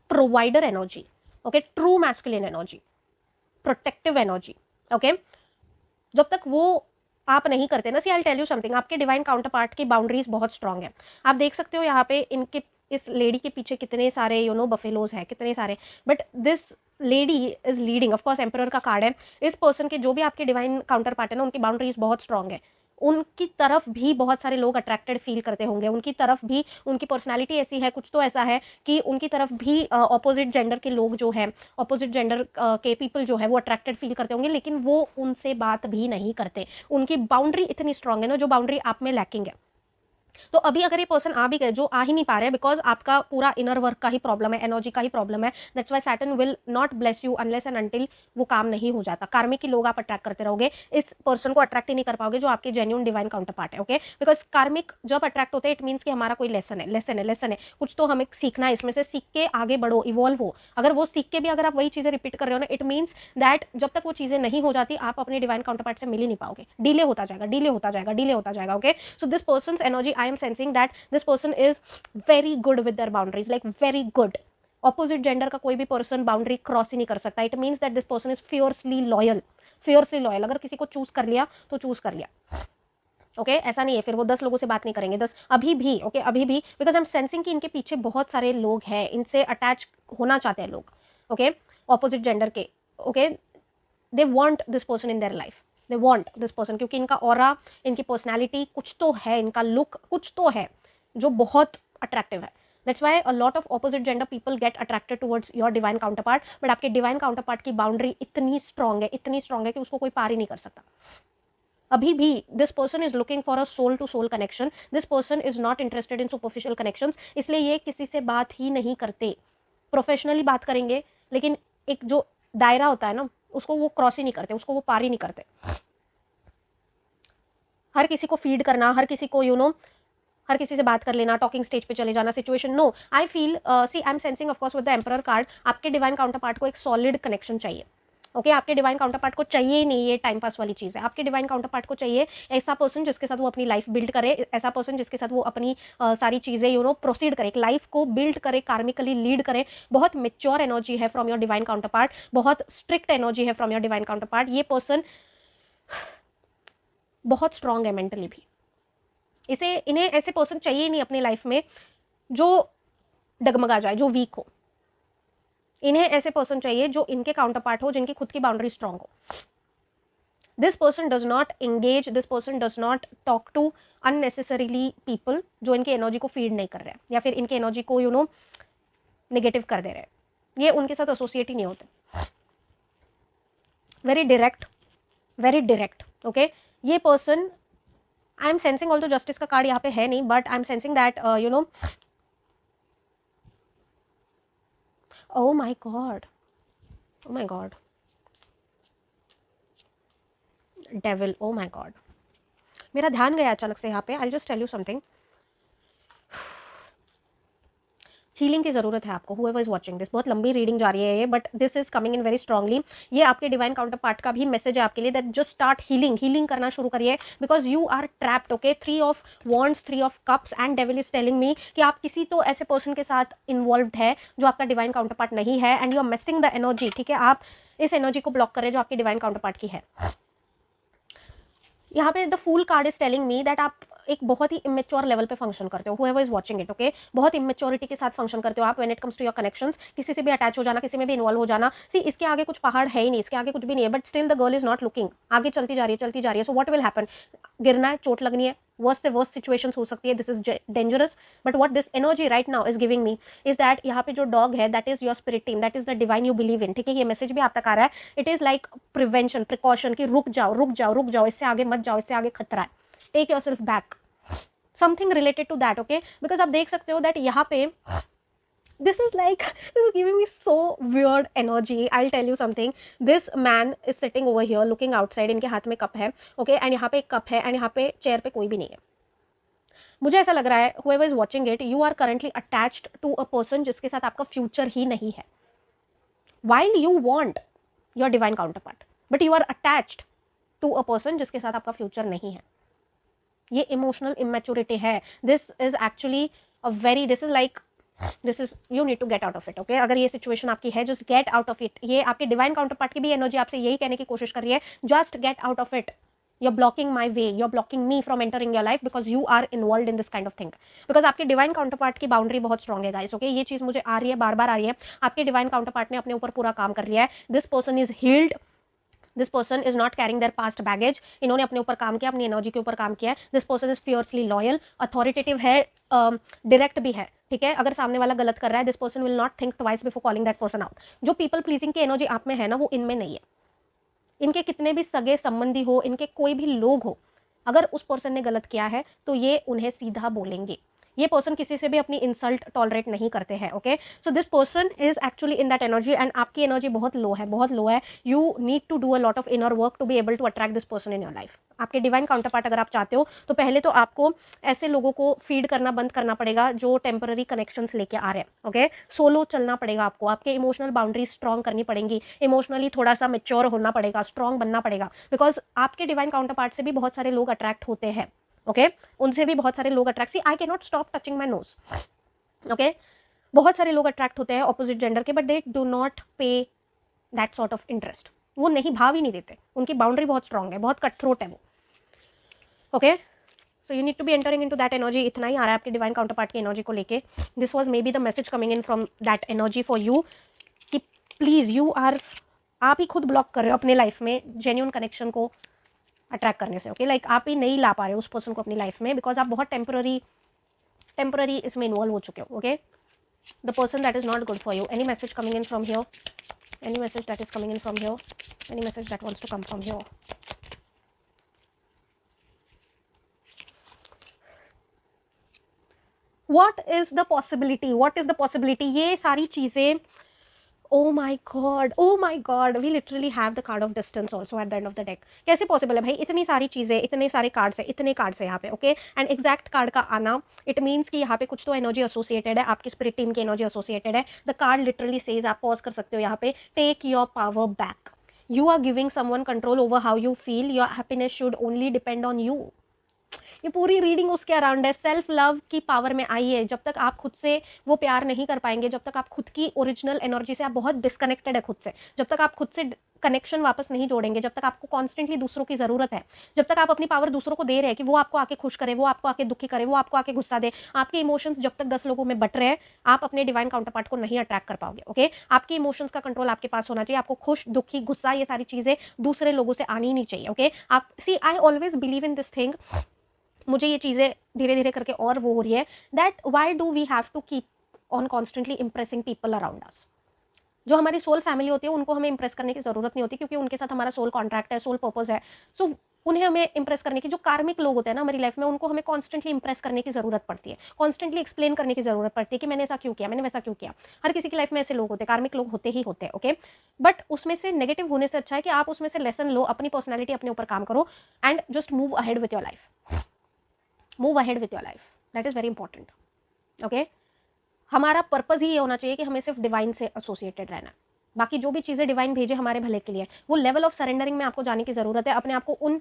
provider energy. Okay true masculine energy, protective energy. Okay जब तक वो आप नहीं करते ना, सी आई टेल यू समथिंग, आपके डिवाइन काउंटर पार्ट की बाउंड्रीज बहुत स्ट्रांग है. आप देख सकते हो यहाँ पे इनके इस लेडी के पीछे कितने सारे यू नो बफेलोज है, कितने सारे, but this lady is leading. Of course emperor का कार्ड है. इस पर्सन के जो भी आपके डिवाइन काउंटर पार्ट है ना, उनकी बाउंड्रीज बहुत स्ट्रांग है. उनकी तरफ भी बहुत सारे लोग अट्रैक्टेड फील करते होंगे, उनकी तरफ भी, उनकी पर्सनालिटी ऐसी है, कुछ तो ऐसा है कि उनकी तरफ भी ऑपोजिट जेंडर के लोग जो है, ऑपोजिट जेंडर के पीपल जो है वो अट्रैक्टेड फील करते होंगे, लेकिन वो उनसे बात भी नहीं करते. उनकी बाउंड्री इतनी स्ट्रांग है ना, जो बाउंड्री आप में लैकिंग है. तो अभी अगर ये पर्सन आ भी गए, जो आ ही नहीं पा रहे, बिकॉज आपका पूरा इनर वर्क का ही प्रॉब्लम है, एनर्जी का ही प्रॉब्लम है. That's why Saturn will not bless you unless and until वो काम नहीं हो जाता. कार्मिक की लोग आप अट्रैक्ट करते रहोगे, इस पर्सन को अट्रैक्ट ही नहीं कर पाओगे जो आपके जेन्युइन डिवाइन काउंटर पार्ट है. ओके बिकॉज कार्मिक जब अट्रैक्ट होते हैं इट मीन्स कि हमारा कोई लेसन है, कुछ तो हमें सीखना है, इसमें से सीख के आगे बढ़ो, इवॉल्व हो. अगर वो सीख के भी अगर आप वही चीजें रिपीट कर रहे हो ना, इट मीन्स दैट जब तक वो चीजें नहीं हो जाती आप अपने डिवाइन काउंटर पार्ट से मिल ही नहीं पाओगे. डिले होता जाएगा. Okay so this persons energy I am sensing that this person is very good with their boundaries, like very good. Opposite gender का कोई भी पर्सन बाउंड्री क्रॉस ही नहीं कर सकता. It means that this person is fiercely loyal. अगर किसी को choose कर लिया तो चूज कर लिया. ओके ऐसा नहीं है फिर वो 10 लोगों से बात नहीं करेंगे, 10 अभी भी. ओके अभी भी, बिकॉज आई एम सेंसिंग कि इनके पीछे बहुत सारे लोग हैं, इनसे अटैच होना चाहते हैं लोग. ओके ऑपोजिट जेंडर के. Okay they want this person in their life, they want this person, क्योंकि इनका ऑरा, इनकी पर्सनैलिटी कुछ तो है, इनका लुक कुछ तो है जो बहुत अट्रैक्टिव है. That's why a lot of opposite gender people get attracted towards your divine counterpart. But आपके डिवाइन काउंटर पार्ट की बाउंड्री इतनी स्ट्रांग है कि उसको कोई पार ही नहीं कर सकता. अभी भी this person is looking for a soul to soul connection. This person is not interested in superficial connections. इसलिए ये किसी से बात ही नहीं करते. प्रोफेशनली बात करेंगे लेकिन एक जो दायरा होता है ना, उसको वो क्रॉस ही नहीं करते, उसको वो पार ही नहीं करते. हर किसी को फीड करना, हर किसी को हर किसी से बात कर लेना, टॉकिंग स्टेज पे चले जाना, situation no. I feel see I am sensing of course with the emperor card, आपके डिवाइन काउंटर पार्ट को एक सॉलिड कनेक्शन चाहिए. ओके आपके डिवाइन काउंटर पार्ट को चाहिए ही नहीं ये टाइम पास वाली चीज़ है. आपके डिवाइन काउंटर पार्ट को चाहिए ऐसा पर्सन जिसके साथ वो अपनी लाइफ बिल्ड करे, ऐसा पर्सन जिसके साथ वो अपनी सारी चीज़ें प्रोसीड करे, एक लाइफ को बिल्ड करे, कार्मिकली लीड करे. बहुत मेच्योर एनर्जी है from your divine counter part, बहुत स्ट्रिक्ट एनर्जी है from your divine counter part. ये पर्सन बहुत स्ट्रांग है मेंटली भी. इन्हें ऐसे पर्सन चाहिए ही नहीं अपनी लाइफ में जो डगमगा जाए, जो वीक हो. इन्हें ऐसे पर्सन चाहिए जो इनके काउंटर पार्ट हो, जिनकी खुद की बाउंड्री स्ट्रांग हो. This person does not engage, this person does not talk to unnecessarily people जो इनकी एनर्जी को फीड नहीं कर रहे हैं या फिर इनकी एनर्जी को नेगेटिव कर दे रहे हैं. ये उनके साथ एसोसिएट ही नहीं होते. Very direct. ओके ये person I am sensing, although justice का कार्ड यहाँ पे है नहीं, but I am sensing that oh my god, oh my god, devil, oh my god. मेरा ध्यान गया अचानक से यहाँ पे। I just tell you something, healing की ज़रूरत है आपको, whoever is watching this। बहुत लंबी रीडिंग जा रही है ये, but this is coming in very strongly. ये आपके डिवाइन काउंटर पार्ट का भी मैसेज है आपके लिए, that just start healing, healing करना शुरू करिए, because you are trapped. Okay, 3 of wands, 3 of cups and devil is telling me कि आप किसी तो ऐसे पर्सन के साथ इन्वॉल्व है जो आपका डिवाइन काउंटर पार्ट नहीं है, and you are missing the energy. ठीक है, आप इस एनर्जी को ब्लॉक कर रहे हैं जो आपके डिवाइन काउंटर पार्ट की है। यहाँ पे the fool card is telling me that आप एक बहुत ही इमेच्योर लेवल पे फंक्शन करते हो, whoever is watching it, okay, बहुत इमेच्योरिटी के साथ फंक्शन करते हो आप when it comes to your connections. किसी से भी अटैच हो जाना, किसी में भी इन्वॉल्व हो जाना। सी, इसके आगे कुछ पहाड़ है ही नहीं, इसके आगे कुछ भी नहीं है, but still the girl is not looking, आगे चलती जा रही है, चलती जा रही है। सो व्हाट विल हैपन, गिरना है, चोट लगनी है, वर्स्ट से वर्स्ट सिचुएशंस हो सकती है, this is dangerous. But what this energy right now is giving me is that यहाँ पे जो डॉग है, that is your spirit team, that is the divine you believe in. ठीक है, ये मैसेज भी आप तक आ रहा है। It is like prevention, precaution, कि रुक जाओ, रुक जाओ, रुक जाओ, इससे आगे मत जाओ, इससे आगे खतरा है, take yourself back, something related to that. Okay, because आप देख सकते हो दैट यहाँ पे this is like, this is giving me so weird energy. I'll tell you something, this man is sitting over here looking outside, इनके हाथ में cup है, ओके, एंड यहाँ पे एक कप है, एंड यहाँ पे चेयर पे कोई भी नहीं है। मुझे ऐसा लग रहा है, whoever is watching it, you are currently attached to a person जिसके साथ आपका फ्यूचर ही नहीं है। while you want your divine counterpart, but you are attached to a person जिसके साथ आपका फ्यूचर नहीं है। ये इमोशनल इमेच्योरिटी है। This is actually a very, this is like, this is, you need to get out of it. Okay, अगर ये situation आपकी है, just get out of it. ये आपके डिवाइन काउंटर पार्ट की भी एनर्जी आपसे यही कहने की कोशिश कर रही है, just get out of it. you're blocking my way, you're blocking me from entering your life because you are involved in this kind of thing, because आपके डिवाइन काउंटर पार्ट की बाउंड्री बहुत स्ट्रॉन्ग है guys. Okay, ये चीज मुझे आ रही है, बार बार आ रही है। आपके डिवाइन काउंटर पार्ट ने अपने ऊपर पूरा काम कर लिया है। This person is healed, this person is not carrying their past baggage. इन्होंने अपने ऊपर काम किया, अपनी एनर्जी के ऊपर काम किया है। This person is fiercely loyal, authoritative है, डायरेक्ट भी है। ठीक है, अगर सामने वाला गलत कर रहा है, this person will not think twice before calling that person out. जो पीपल प्लीजिंग की एनर्जी आप में है ना, वो इनमें नहीं है। इनके कितने भी सगे संबंधी हो, इनके कोई भी लोग हो, अगर उस पर्सन ने गलत किया है तो ये उन्हें सीधा बोलेंगे। ये पर्सन किसी से भी अपनी इंसल्ट टॉलरेट नहीं करते हैं। Okay, so this person is actually in that energy, and आपकी एनर्जी बहुत लो है, बहुत लो है। You need to do a lot of inner work to be able to attract this person in your life. आपके divine counterpart अगर आप चाहते हो, तो पहले तो आपको ऐसे लोगों को फीड करना बंद करना पड़ेगा जो टेम्पररी कनेक्शंस लेके आ रहे हैं। ओके, सोलो चलना पड़ेगा आपको, आपके इमोशनल बाउंड्री स्ट्रॉन्ग करनी पड़ेंगी, इमोशनली थोड़ा सा मेच्योर होना पड़ेगा, स्ट्रॉन्ग बनना पड़ेगा, बिकॉज आपके डिवाइन काउंटर पार्ट से भी बहुत सारे लोग अट्रैक्ट होते हैं। ओके, उनसे भी बहुत सारे लोग attract, see I can not stop touching my nose. Okay, बहुत सारे लोग अट्रैक्ट होते हैं ऑपोजिट जेंडर के, but they do not pay that sort of interest. वो नहीं, भाव ही नहीं देते, उनकी बाउंड्री बहुत स्ट्रॉन्ग है, बहुत कट थ्रोट है वो। Okay, so you need to be entering into that energy. इतना ही आ रहा है आपके डिवाइन काउंटर पार्ट की एनर्जी को लेके। This was maybe the message coming in from that energy for you, कि प्लीज यू आर, आप ही खुद ब्लॉक कर रहे हो अपने लाइफ में जेन्युइन कनेक्शन को अट्रैक्ट करने से। ओके, लाइक आप ही नहीं ला पा रहे हो उस पर्सन को अपनी लाइफ में, बिकॉज आप बहुत टेम्पररी इसमें इन्वॉल्व हो चुके हो। Okay, the person that is not good for you. Any message coming in from here, any message that is coming in from here, any message that wants to come from here. What is the possibility, what is the possibility, ये सारी चीजें, oh my god, we literally have the card of distance also at the end of the deck। कैसे possible है भाई, इतनी सारी चीजें, इतने सारे कार्ड्स है, इतने कार्ड्स है यहाँ पे। ओके, एंड एग्जैक्ट कार्ड का आना, इट मीन्स कि यहाँ पे कुछ तो एनर्जी एसोसिएटेड है, आपकी स्पिरिट टीम की एनर्जी एसोसिएटेड है। द कार्ड लिटरली सेज, आप पॉज कर सकते हो यहाँ पे, take your power back. You are giving someone control over how you feel, your happiness should only depend on you. ये पूरी रीडिंग उसके अराउंड है। सेल्फ लव की पावर में आइए। जब तक आप खुद से वो प्यार नहीं कर पाएंगे, जब तक आप खुद की ओरिजिनल एनर्जी से, आप बहुत डिस्कनेक्टेड है खुद से, जब तक आप खुद से कनेक्शन वापस नहीं जोड़ेंगे, जब तक आपको कॉन्स्टेंटली दूसरों की जरूरत है, जब तक आप अपनी पावर दूसरों को दे रहे हैं कि वो आपको आके खुश करे, वो आपको आके दुखी करे, वो आपको आके गुस्सा दे, आपके इमोशंस जब तक 10 लोगों में बट रहे हैं, आप अपने डिवाइन काउंटर पार्ट को नहीं अट्रैक्ट कर पाओगे। ओके, आपके इमोशंस का कंट्रोल आपके पास होना चाहिए। आपको खुश, दुखी, गुस्सा, ये सारी चीजें दूसरे लोगों से आनी नहीं चाहिए। ओके, आप see, I always believe in this thing. मुझे ये चीज़ें धीरे धीरे करके और वो हो रही है, that why do we have to keep on constantly impressing people around us. जो हमारी सोल फैमिली होती है उनको हमें इंप्रेस करने की जरूरत नहीं होती, क्योंकि उनके साथ हमारा सोल कॉन्ट्रैक्ट है, सोल पर्पस है। सो उन्हें हमें इंप्रेस करने की, जो कार्मिक लोग होते हैं ना हमारी लाइफ में, उनको हमें कॉन्स्टेंटली इंप्रेस करने की जरूरत पड़ती है, कॉन्स्टेंटली एक्सप्लेन करने की जरूरत पड़ती है कि मैंने ऐसा क्यों किया, मैंने वैसा क्यों किया। हर किसी की लाइफ में ऐसे लोग होते हैं, कार्मिक लोग होते ही होते हैं, ओके। बट उसमें से नेगेटिव होने से अच्छा है कि आप उसमें से लेसन लो, अपनी पर्सनैलिटी अपने ऊपर काम करो and just move ahead with your life, move ahead with your life, that is very important, okay. हमारा पर्पज ही ये होना चाहिए कि हमें सिर्फ डिवाइन से एसोसिएटेड रहना है, बाकी जो भी चीज़ें डिवाइन भेजे हमारे भले के लिए, वो लेवल ऑफ सरेंडरिंग में आपको जाने की ज़रूरत है। अपने आप को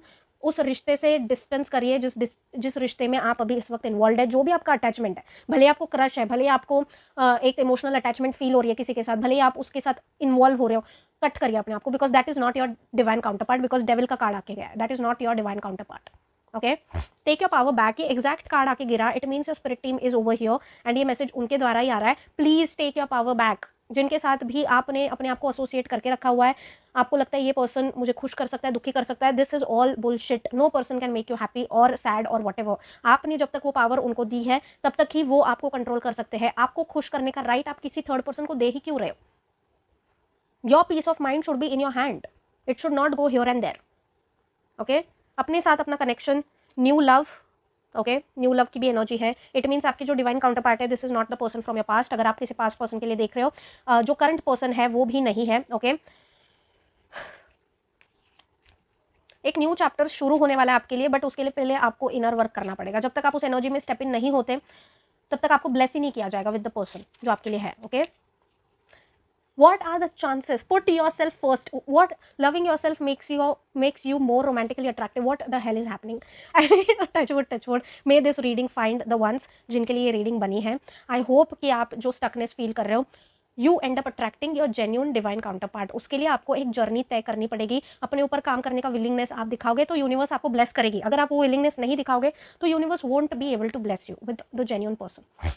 उस रिश्ते से डिस्टेंस करिए जिस रिश्ते में आप अभी इस वक्त इन्वॉल्व है, जो भी आपका अटैचमेंट है, भले आपको क्रश है, भले आपको एक इमोशनल अटैचमेंट फील हो रही है किसी के साथ, भले आप उसके साथ इन्वॉल्व हो रहे हो, कट करिए अपने आप को, because that is not your divine counterpart, because devil का कार्ड आके गया है, that is not your divine counterpart, okay. Take your power back, ये एग्जैक्ट कार्ड आके गिरा, it means your spirit team is over here and ये message उनके द्वारा ही आ रहा है, please take your power back. जिनके साथ भी आपने अपने आप को एसोसिएट करके रखा हुआ है, आपको लगता है ये पर्सन मुझे खुश कर सकता है, दुखी कर सकता है, this is all bullshit, no person can make you happy और सैड और व्हाटएवर। आपने जब तक वो पावर उनको दी है तब तक ही वो आपको कंट्रोल कर सकते हैं। आपको खुश करने का राइट आप किसी थर्ड पर्सन को दे ही क्यों रहे हो? Your peace of mind should be in your hand, it should not go here and there, okay. अपने साथ अपना connection, new love, okay, new love की भी एनर्जी है। इट मीन्स आपकी जो डिवाइन काउंटर पार्ट है, this is not the person from your past. अगर आप किसी पास्ट पर्सन के लिए देख रहे हो, जो करंट पर्सन है वो भी नहीं है, ओके। एक न्यू चैप्टर शुरू होने वाला है आपके लिए, बट उसके लिए पहले आपको इनर वर्क करना पड़ेगा। जब तक आप उस एनर्जी में स्टेप इन नहीं होते तब तक आपको ब्लेस ही नहीं किया जाएगा विद द पर्सन जो आपके लिए है, okay. What are the chances? Put yourself first. What loving yourself makes you more romantically attractive? What the hell is happening? touch wood, touch wood. May this reading find the ones जिनके लिए ये reading बनी है. I hope कि आप जो stuckness feel कर रहे हो, you end up attracting your genuine divine counterpart. उसके लिए आपको एक जर्नी तय करनी पड़ेगी, अपने ऊपर काम करने का विलिंगनेस आप दिखाओगे तो यूनिवर्स आपको ब्लेस करेगी। अगर आप वो विलिंगनेस नहीं दिखाओगे तो universe won't be able to bless you with the genuine person,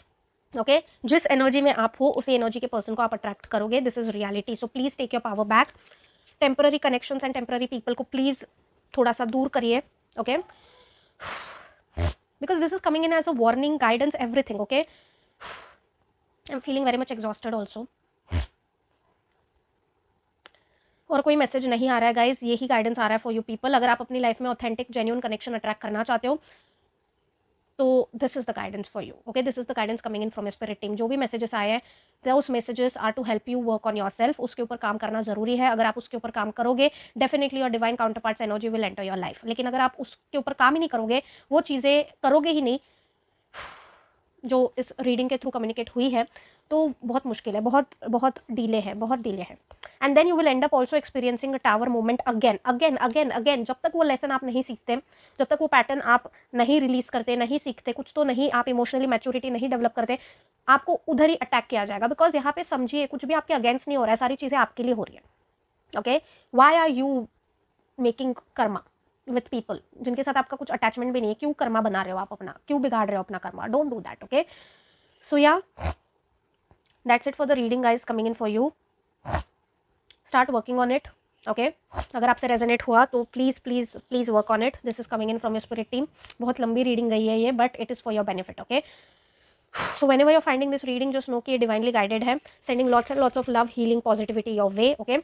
okay. जिस एनर्जी में आप हो उसी एनर्जी के पर्सन को आप अट्रैक्ट करोगे, this is reality. So please take your power back. Temporary connections and temporary people को प्लीज थोड़ा सा दूर करिए, okay, because this is coming in as a warning, guidance, everything, okay. I am feeling very much exhausted also, और कोई message नहीं आ रहा है गाइज, यही गाइडेंस आ रहा है फॉर यू पीपल। अगर आप अपनी लाइफ में ऑथेंटिक जेन्युइन कनेक्शन अट्रैक्ट करना चाहते हो तो this is the guidance for you, okay. This is the guidance coming in from your spirit team. जो भी मैसेजेस आए हैं, those messages are to help you work on yourself. उसके ऊपर काम करना जरूरी है। अगर आप उसके ऊपर काम करोगे, definitely your divine counter parts energy will enter your life. लेकिन अगर आप उसके ऊपर काम ही नहीं करोगे, वो चीज़ें करोगे ही नहीं जो इस रीडिंग के थ्रू कम्युनिकेट हुई है, तो बहुत मुश्किल है, बहुत बहुत डिले है, बहुत डिले है। And then you will end up also experiencing a tower moment again again again again. जब तक वो लेसन आप नहीं सीखते, जब तक वो पैटर्न आप नहीं रिलीज करते, नहीं सीखते, कुछ तो नहीं, आप इमोशनली मैच्योरिटी नहीं डेवलप करते, आपको उधर ही अटैक किया जाएगा। बिकॉज यहाँ पे समझिए, कुछ भी आपके अगेंस्ट नहीं हो रहा है, सारी चीज़ें आपके लिए हो रही है, okay. Why are you making karma with people जिनके साथ आपका कुछ अटैचमेंट भी नहीं है? क्यों कर्मा बना रहे हो आप अपना? क्यों बिगाड़ रहे हो अपना कर्मा? Don't do that, okay. So yeah, that's it for the reading guys coming in for you. Start working on it, okay. अगर आपसे रेजोनेट हुआ तो please please please work on it. This is coming in from your spirit team. बहुत लंबी reading गई है ये, but it is for your benefit, okay. So whenever you're finding this reading, just know कि ये divinely guided है, sending lots and lots of love, healing, positivity your way, okay.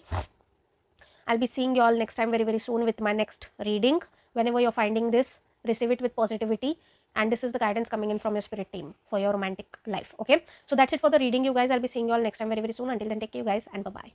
I'll be seeing you all next time very very soon with my next reading. Whenever you're finding this, receive it with positivity, and this is the guidance coming in from your spirit team for your romantic life, okay. So that's it for the reading, you guys. I'll be seeing you all next time very very soon. Until then, take care, you guys, and bye bye.